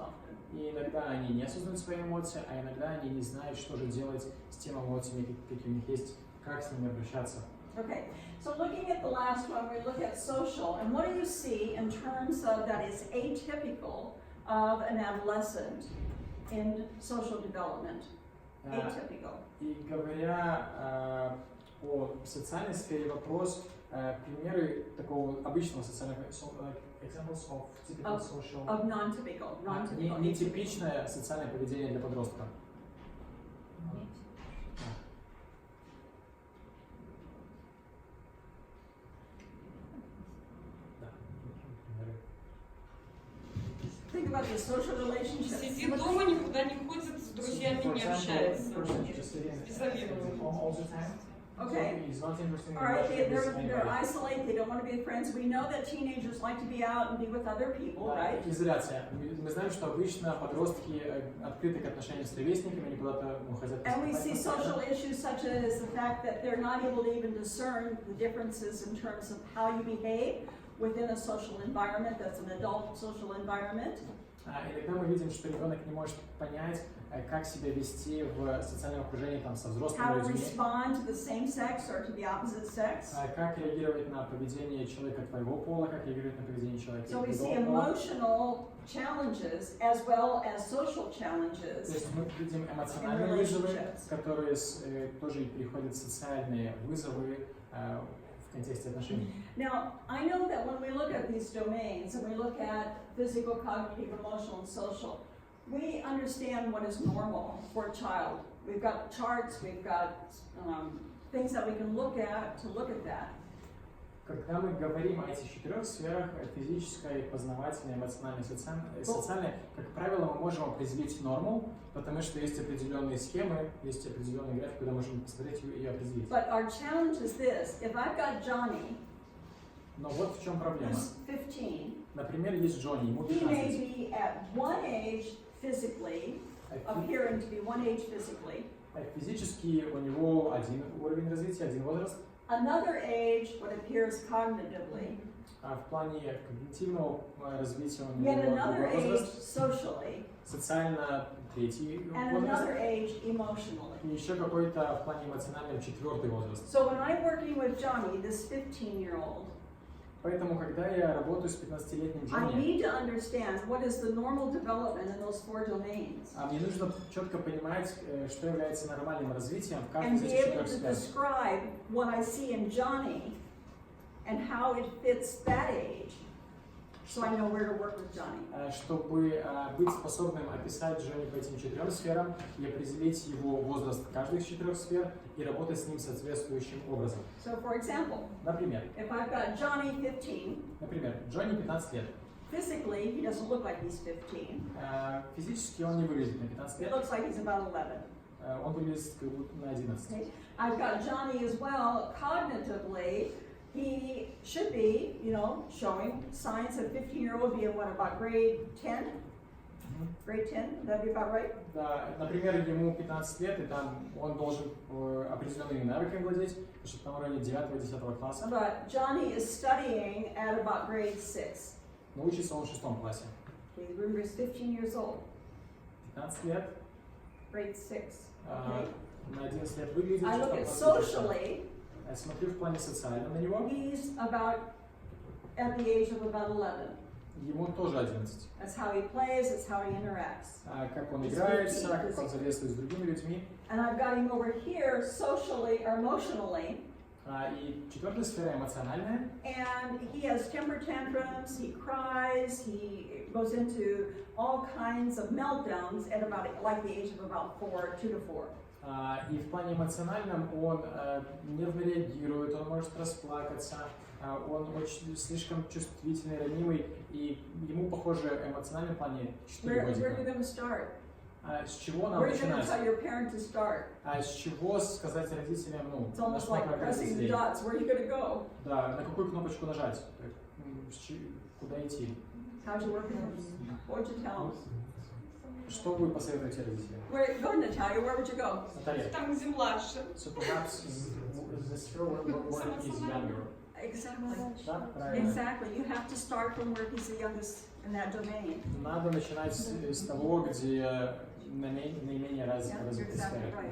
often. И иногда они не осознают свои эмоции, а иногда они не знают, что же делать с теми эмоциями, какие у них есть, как с ними обращаться. Okay, so looking at the last one, we look at social, and what do you see in terms of that is atypical of an adolescent in social development? Atypical. И говоря о социальной сфере, вопрос, примеры такого обычного социального, examples of typical social, Of non-typical, non-typical. нетипичное социальное поведение для подростка. Think about the social relationships. Сидит дома, никуда не ходит, с друзьями не общается. Изолирован. All the time. Okay. He's not interested in All right, watching this they're anybody. isolated, they don't want to be friends. We know that teenagers like to be out and be with other people, right? Изоляция. Мы знаем, что обычно подростки открыты к отношениям с ровесниками, они куда-то хотят. And we see social issues such as the fact that they're not able to even discern the differences in terms of how you behave within a social environment that's an adult social environment. Иногда мы видим, что ребенок не может понять, как себя вести в социальном окружении там, со how взрослыми to людьми, respond to the same sex or to the opposite sex. как реагировать на поведение человека твоего пола, как реагировать на поведение человека So we see другого пола. emotional challenges as well as social То challenges. есть мы видим эмоциональные вызовы, которые тоже приходят социальные вызовы в контексте отношений. Now, I know that when we look at these domains and we look at physical, cognitive, emotional, and social, we understand what is normal for a child. We've got charts, we've got things that we can look at to look at that. Когда мы говорим о этих 4 сферах, физической, познавательной, эмоциональной, социальной, как правило, мы можем определить норму, потому что есть определенные схемы, есть определенный график, куда можем посмотреть и определить. But our challenge is this: if I've got Johnny, Но вот в чем проблема. who's 15, Например, есть Джонни, ему he may 15. be at one age physically, appearing to be one age physically, Физически у него один уровень развития, один возраст, another age what appears cognitively, а в плане когнитивного развития у yet него another другой age возраст, socially, социально третий and возраст, another age emotionally. и еще какой-то в плане эмоциональном 4-й возраст. So when I'm working with Johnny, this 15-year-old, Поэтому, когда я работаю с 15-летним I Джонни, need to understand what is the normal development in those 4 domains, мне нужно четко понимать, что является нормальным развитием в каждой and из be этих able 4 to сфер. describe what I see in Johnny and how it fits that age, so I know where to work with Johnny. Чтобы быть способным описать Джонни по этим 4 сферам и определить его возраст каждой из 4 сфер и работать с ним соответствующим образом. So for example, Например, if I've got Johnny 15, Джонни 15 лет. physically he doesn't look like he's 15. Физически он не выглядит на 15 He лет, looks like he's about 11. он выглядит как будто на 11. Okay. I've got Johnny as well. Cognitively, he should be, showing signs of 15-year-old being what, about grade 10? Grade 10, would that be about right? Да, например, ему 15 лет, и там он должен определенными навыками владеть, что-то на уровне 9-10 класса. But Johnny is studying at about grade 6. Но учится он в 6 классе. Okay, remember he's 15 years old, 15 лет, grade 6. на 11 лет выглядит, I look at socially, Я смотрю в плане социальном на него, he's about at the age of about 11. ему тоже 11. That's how he plays, that's how he interacts. Как он играется, как он взаимодействует с другими людьми. And I've got him over here socially or emotionally. И 4-я сфера эмоциональная. And he has temper tantrums, he cries, he goes into all kinds of meltdowns at about like the age of about 2 to 4. И в плане эмоциональном он нервно реагирует, он может расплакаться, он очень слишком чувствительный, ранимый, и ему, похоже, в эмоциональном плане 4 Where are you годика. going to start? С чего нам Where are you going to tell начинать? your parent to start? С чего сказать родителям, It's на almost что like направить pressing the детей? dots. Where are you going to go? Да, на какую кнопочку нажать? Куда идти? How'd you work with him? What would you tell him? Что вы посоветуете родителям? Go ahead, Natalia, where would you go? Наталья. Там, где младше. So perhaps the sphere where is younger. Exactly. Да, правильно. Exactly. You have to start from where he's the youngest in that domain. Надо начинать с того, где наименее Yeah, развита you're exactly сфера. right.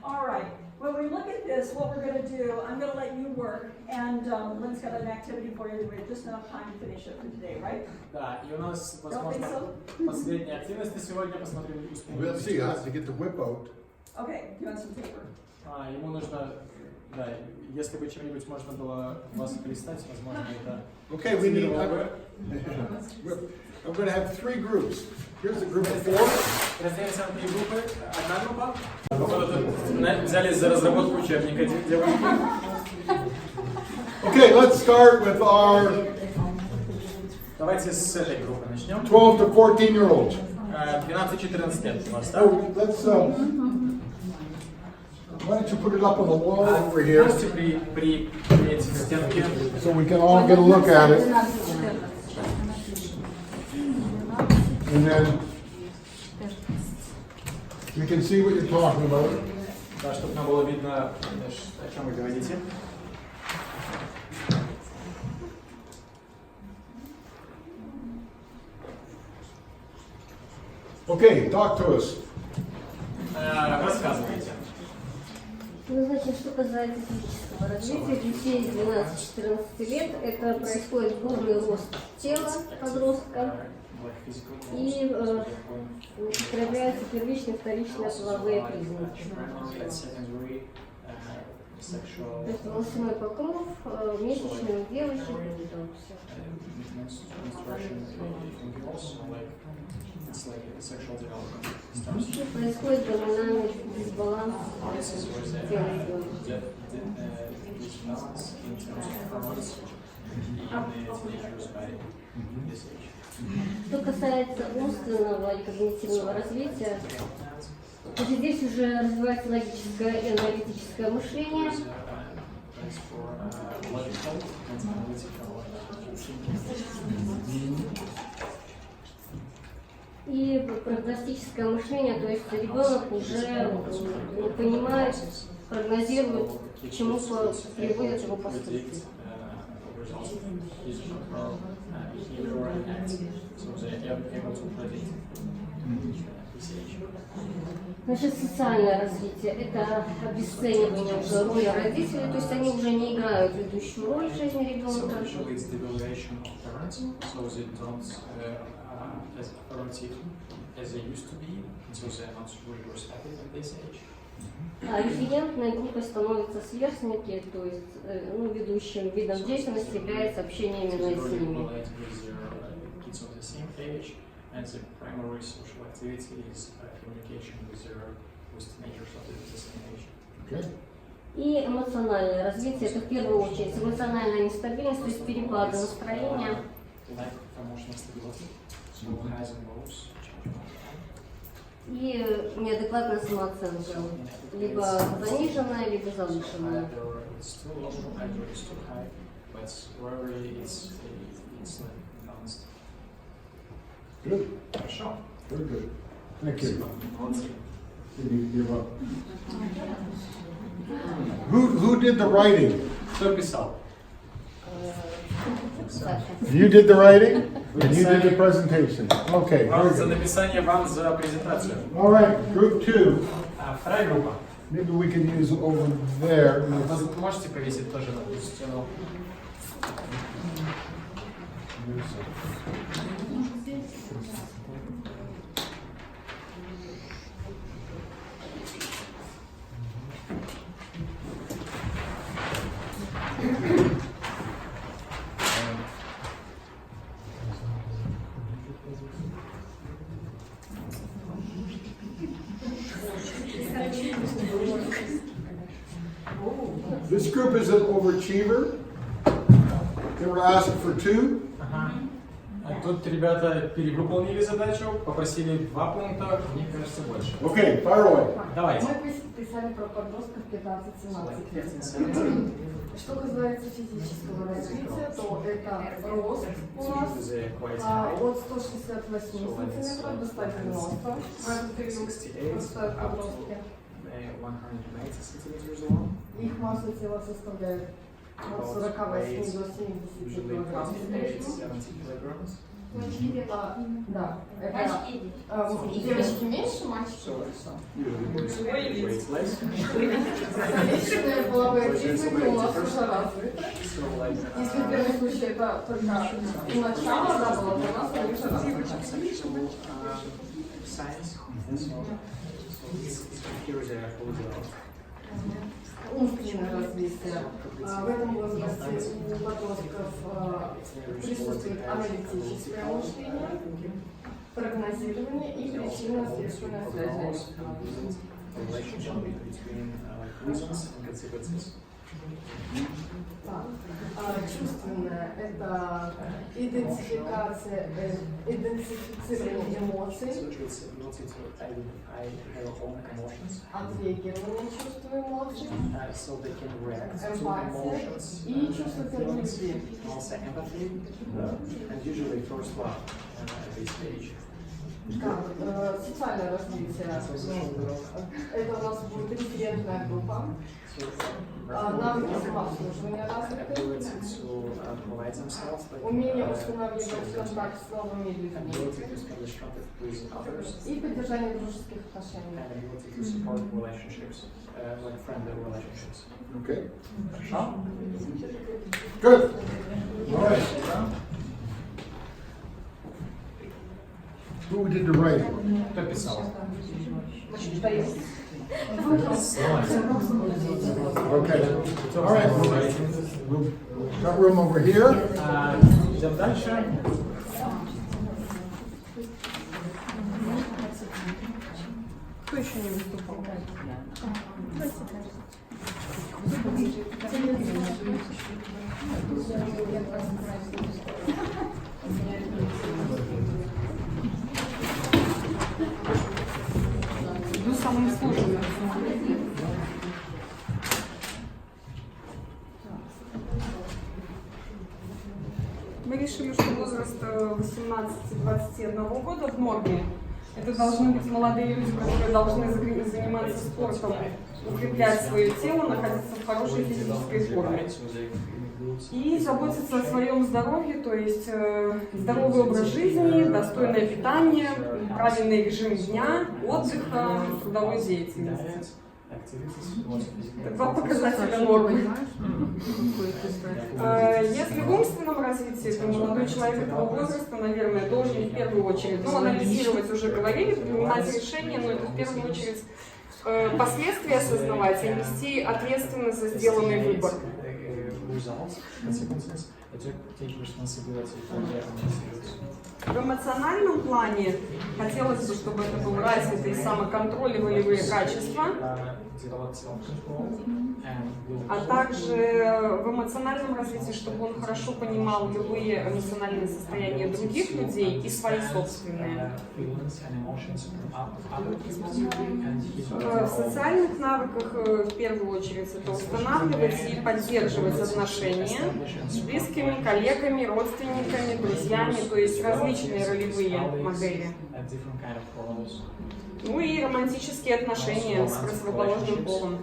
All right. When we look at this, what we're going to do, I'm going to let you work, and Lynn's got an activity for you. We have just enough time to finish it for today, right? Да, и у нас, Don't think возможно, so? последняя активность на сегодня. Посмотрим, успеем. We'll see, I have to get the whip out. Okay. Do you want some paper? Ему нужно, да, если бы чем-нибудь можно было вас листать, возможно, это Okay, we need, мотивировало бы. I'm going to have 3 groups. Here's a group of 4. Разделимся на 3 группы. Одна группа. Взялись за разработку учебника девушки. Okay, let's start with our Давайте с этой группы начнем. 12 to 14-year-olds. 12-14 лет у вас, да? So let's, why don't you put it up on the wall over here Можете приметь к стенке. so we can all get a look at it. And then you can see what you're talking about. Да, чтобы нам было видно, о чем вы говорите. Okay, talk to us. Рассказывайте. Ну, значит, что касается физического развития детей с 12-14 лет, это происходит бурный рост тела подростка и проявляются первичные, вторичные половые признаки. То есть волосяной покров, месячные у девочек, и там все. И происходит гормональный дисбаланс тела ребенка. Что касается умственного и когнитивного развития, то здесь уже развивается логическое и аналитическое мышление. И прогностическое мышление, то есть ребенок уже понимает, прогнозирует, к чему приводят его поступки. Значит, социальное развитие – это обесценивание уже роли родителей, то есть они уже не играют ведущую роль в жизни ребенка. А референтной группой становятся сверстники, то есть ведущим видом деятельности является общение именно с ними. И эмоциональное развитие – это в первую очередь эмоциональная нестабильность, то есть перепады настроения. И неадекватная самооценка, либо заниженная, либо завышенная. Good. Хорошо. Very good. Thank you. Did you give up? Who did the writing? Кто писал? You did the writing, and you did the presentation. Okay. Вам Very за good. написание, вам за презентацию. All right, group 2. Вторая группа. Maybe we can use over there. Вы можете повесить тоже на ту стену. This group is an overachiever. They were asked for 2. Ага. Тут ребята перевыполнили задачу, попросили 2 пункта, мне кажется, больше. Okay, fire away. Давайте. Мы писали про подростков 15-17 лет. Что касается физического развития, то это рост у нас от 168 сантиметров до 190 в этот период растают подростки. Их масса тела составляет от 48 до 70 килограмм. Да, это девочки меньше, мальчики больше. Личные половые признаки у нас уже развиты. Если в первом случае это только начало, да, было, то у нас они уже развиты. Умственное развитие. В этом возрасте у подростков присутствует аналитическое мышление, прогнозирование и причинно-следственная связь. Чувственное – это идентификация, идентифицирование эмоций, отреагирование чувств и эмоций, эмпатия и чувство первой любви. социальное развитие. Это у нас будет референтная группа. Навыки самообслуживания развиты. Умение устанавливать контакт с новыми людьми. И поддержание дружеских отношений. Okay. Good. All right. Who did the writing? Кто писал? Okay. All right. We'll got room over here. Идем дальше. Кто еще не выступал? Иду самым сложным. Мы решили, что возраст 18-21 года в норме. Это должны быть молодые люди, которые должны заниматься спортом, укреплять свое тело, находиться в хорошей физической форме. И заботиться о своем здоровье, то есть здоровый образ жизни, достойное питание, правильный режим дня, отдыха, трудовой деятельности. Это два показателя нормы. Если в умственном развитии, то молодой человек этого возраста, наверное, должен в первую очередь, анализировать уже говорили, принимать решения, но это в первую очередь последствия осознавать и нести ответственность за сделанный выбор. В эмоциональном плане хотелось бы, чтобы это был развитый самоконтроль и волевые качества, а также в эмоциональном развитии, чтобы он хорошо понимал любые эмоциональные состояния других людей и свои собственные. В социальных навыках в первую очередь это устанавливать и поддерживать отношения с близкими, коллегами, родственниками, друзьями, то есть различные ролевые модели. Ну и романтические отношения с противоположным полом.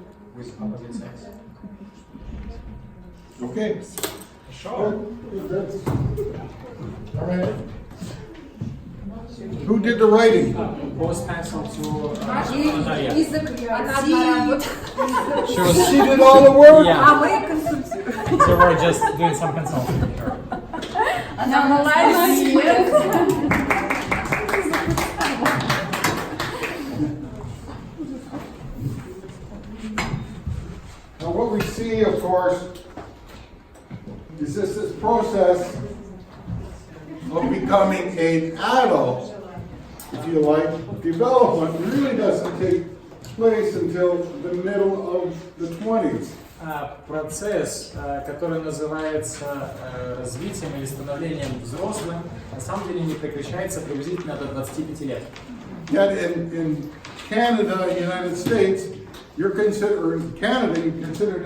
Okay. Хорошо. All right. Who did the writing? Both pencil to Наталья. She did all the work? Yeah. мы консультируем. So we're just doing some consulting. Она Now what we see, of course, is this process of becoming an adult, if you like. Development really doesn't take place until the middle of the 20s. Процесс, который называется развитием или становлением взрослым, на самом деле не прекращается приблизительно до 25 лет. Yet in Canada, United States, you're considered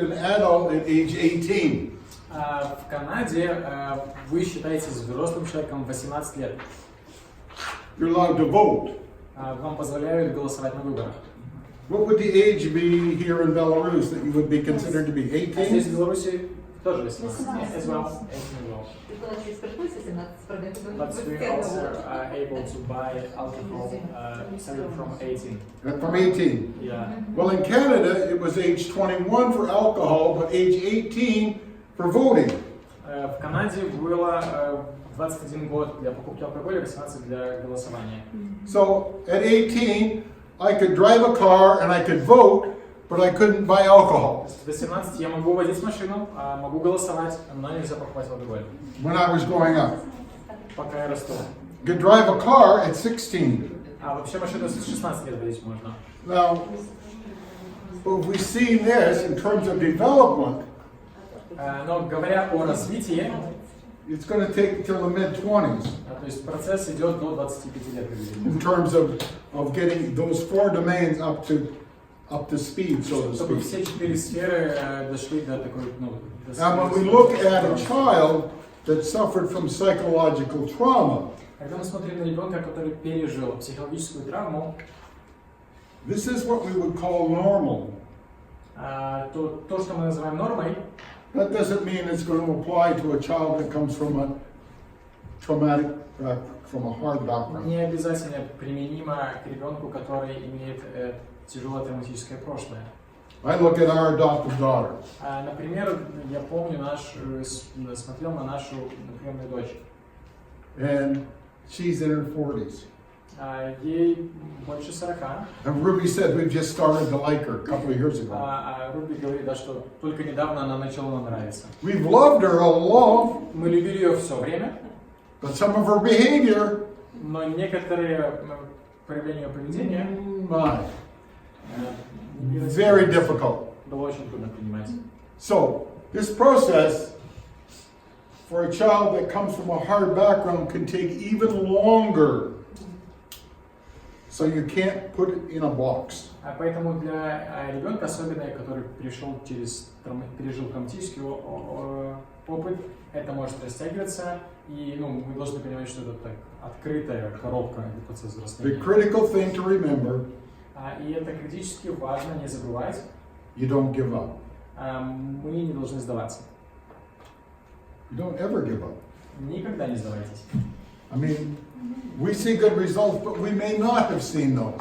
an adult at age 18. В Канаде вы считаетесь взрослым человеком в 18 лет. You're allowed to vote. Вам позволяют голосовать на выборах. What would the age be here in Belarus that you would be considered to be? 18? Здесь в Беларуси тоже 18. As well. But we also are able to buy alcohol starting from 18. From 18? Yeah. Well, in Canada, it was age 21 for alcohol, but age 18 for voting. В Канаде было 21 год для покупки алкоголя, 18 для голосования. So at 18, I could drive a car and I could vote, but I couldn't buy alcohol. До 17 я могу водить машину, могу голосовать, но нельзя покупать алкоголь. When I was growing up. Пока я расту. Could drive a car at 16. Вообще машину с 16 лет водить можно. Now, if we see this in terms of development, но говоря о развитии, it's going to take until the mid-20s. То есть процесс идет до 25 лет. In terms of getting those four domains up to speed, so to Чтобы speak. все 4 сферы дошли до такой, Now, when we look at a child that suffered from psychological trauma, Когда мы смотрим на ребенка, который пережил психологическую травму, this is what we would call normal. то, что мы называем нормой, That doesn't mean it's going to apply to a child that comes from a traumatic, from a hard background. не обязательно применимо к ребенку, который имеет тяжелое травматическое прошлое. I look at our adopted daughter. Например, я помню, смотрел на нашу приемную дочь. And she's in her 40s. Ей больше 40. And Ruby said we've just started to like her a couple of years ago. Руби говорит, да, что только недавно она начала нам нравиться. We've loved her all along, Мы любили ее все время, but some of her behavior, но некоторые проявления поведения my, very difficult. было очень трудно принимать. So, this process for a child that comes from a hard background can take even longer. So you can't put it in a box. Поэтому для ребенка, особенно который пережил травматический опыт, это может растягиваться, и мы должны понимать, что это так, открытая коробка, это процесс The взросления. critical thing to remember, И это критически важно не забывать, you don't give up. мы не должны сдаваться. You don't ever give up. Никогда не сдавайтесь. I mean, we see good results, but we may not have seen those.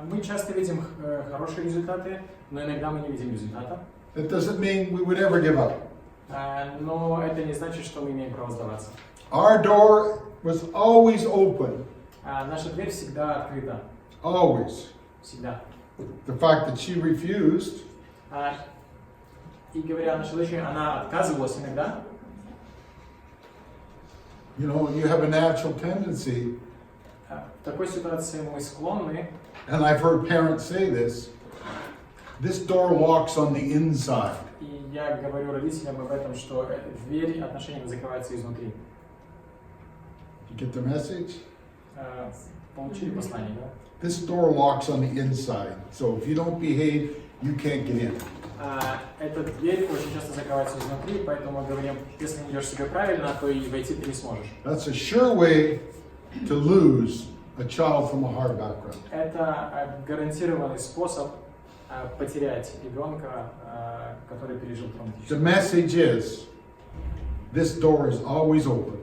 Мы часто видим хорошие результаты, но иногда мы не видим результата. That doesn't mean we would ever give up. Но это не значит, что мы имеем право сдаваться. Our door was always open, Наша дверь всегда открыта. always. Всегда. The fact that she refused, И говоря о нашей дочери, она отказывалась иногда. you know, you have a natural tendency, В такой ситуации мы склонны, and I've heard parents say this door locks on the inside. и я говорю родителям об этом, что дверь отношений закрывается изнутри. You get the message? Получили послание, да? This door locks on the inside, so if you don't behave, you can't get in. Эта дверь очень часто закрывается изнутри, поэтому мы говорим, если не ведешь себя правильно, то и войти ты не сможешь. That's a sure way to lose a child from a hard background. Это гарантированный способ потерять ребенка, который пережил The травматический. message is, this door is always open.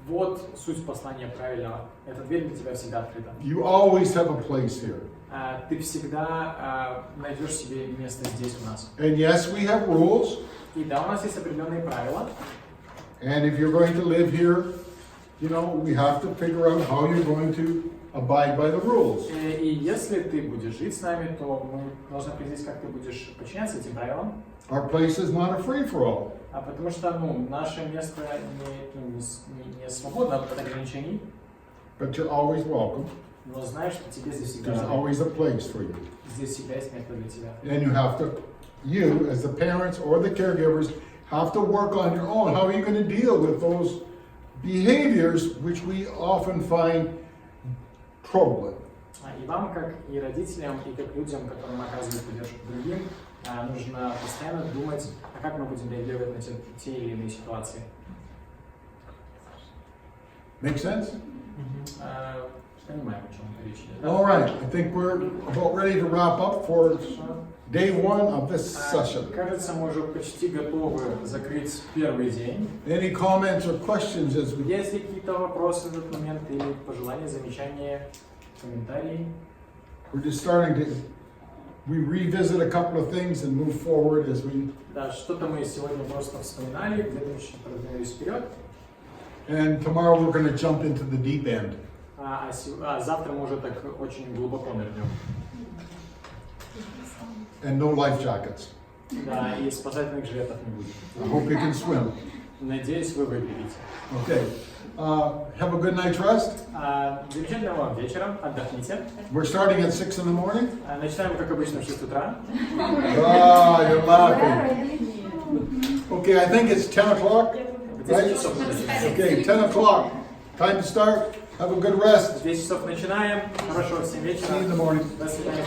Вот суть послания правильного. Эта дверь для тебя всегда открыта. You always have a place here. Ты всегда найдешь себе место здесь у нас. And yes, we have rules, И да, у нас есть определенные правила. and if you're going to live here, you know, we have to figure out how you're going to abide by the rules. И если ты будешь жить с нами, то мы должны определить, как ты будешь подчиняться этим правилам. Our place is not a free-for-all. Потому что наше место не свободно от ограничений, But you're always welcome. но знаешь, что тебе здесь всегда There's always a place for you. здесь всегда есть место для тебя. And you have to, you as the parents or the caregivers, have to work on your own. How are you going to deal with those behaviors which we often find troubling? И вам, как и родителям, и как людям, которым оказывают поддержку другим, нужно постоянно думать, как мы будем реагировать на те или иные ситуации. Make sense? Понимаем, о чем речь идет. All right, I think we're about ready to wrap up for day one of this session. Кажется, мы уже почти готовы закрыть первый день. Any comments or questions as we Есть ли какие-то вопросы в этот момент или пожелания, замечания, комментарии? we're just starting to we revisit a couple of things and move forward as we Да, что-то мы сегодня просто вспоминали, где-то еще продвинулись вперед. and tomorrow we're going to jump into the deep end. Завтра мы уже так очень глубоко нырнем. And no life jackets. Да, и спасательных жилетов не будет. I hope you can swim. Надеюсь, вы выглядите. Okay. Have a good night's rest. Замечательного вам вечера, отдохните. We're starting at 6 in the morning. Начинаем, как обычно, в 6 утра. Ah, you're laughing. Okay, I think it's 10 o'clock. В 10 часов. Okay, 10 o'clock. Time to start. Have a good rest. В 10 часов начинаем. Хорошего всем вечера. See you in the morning. До свидания.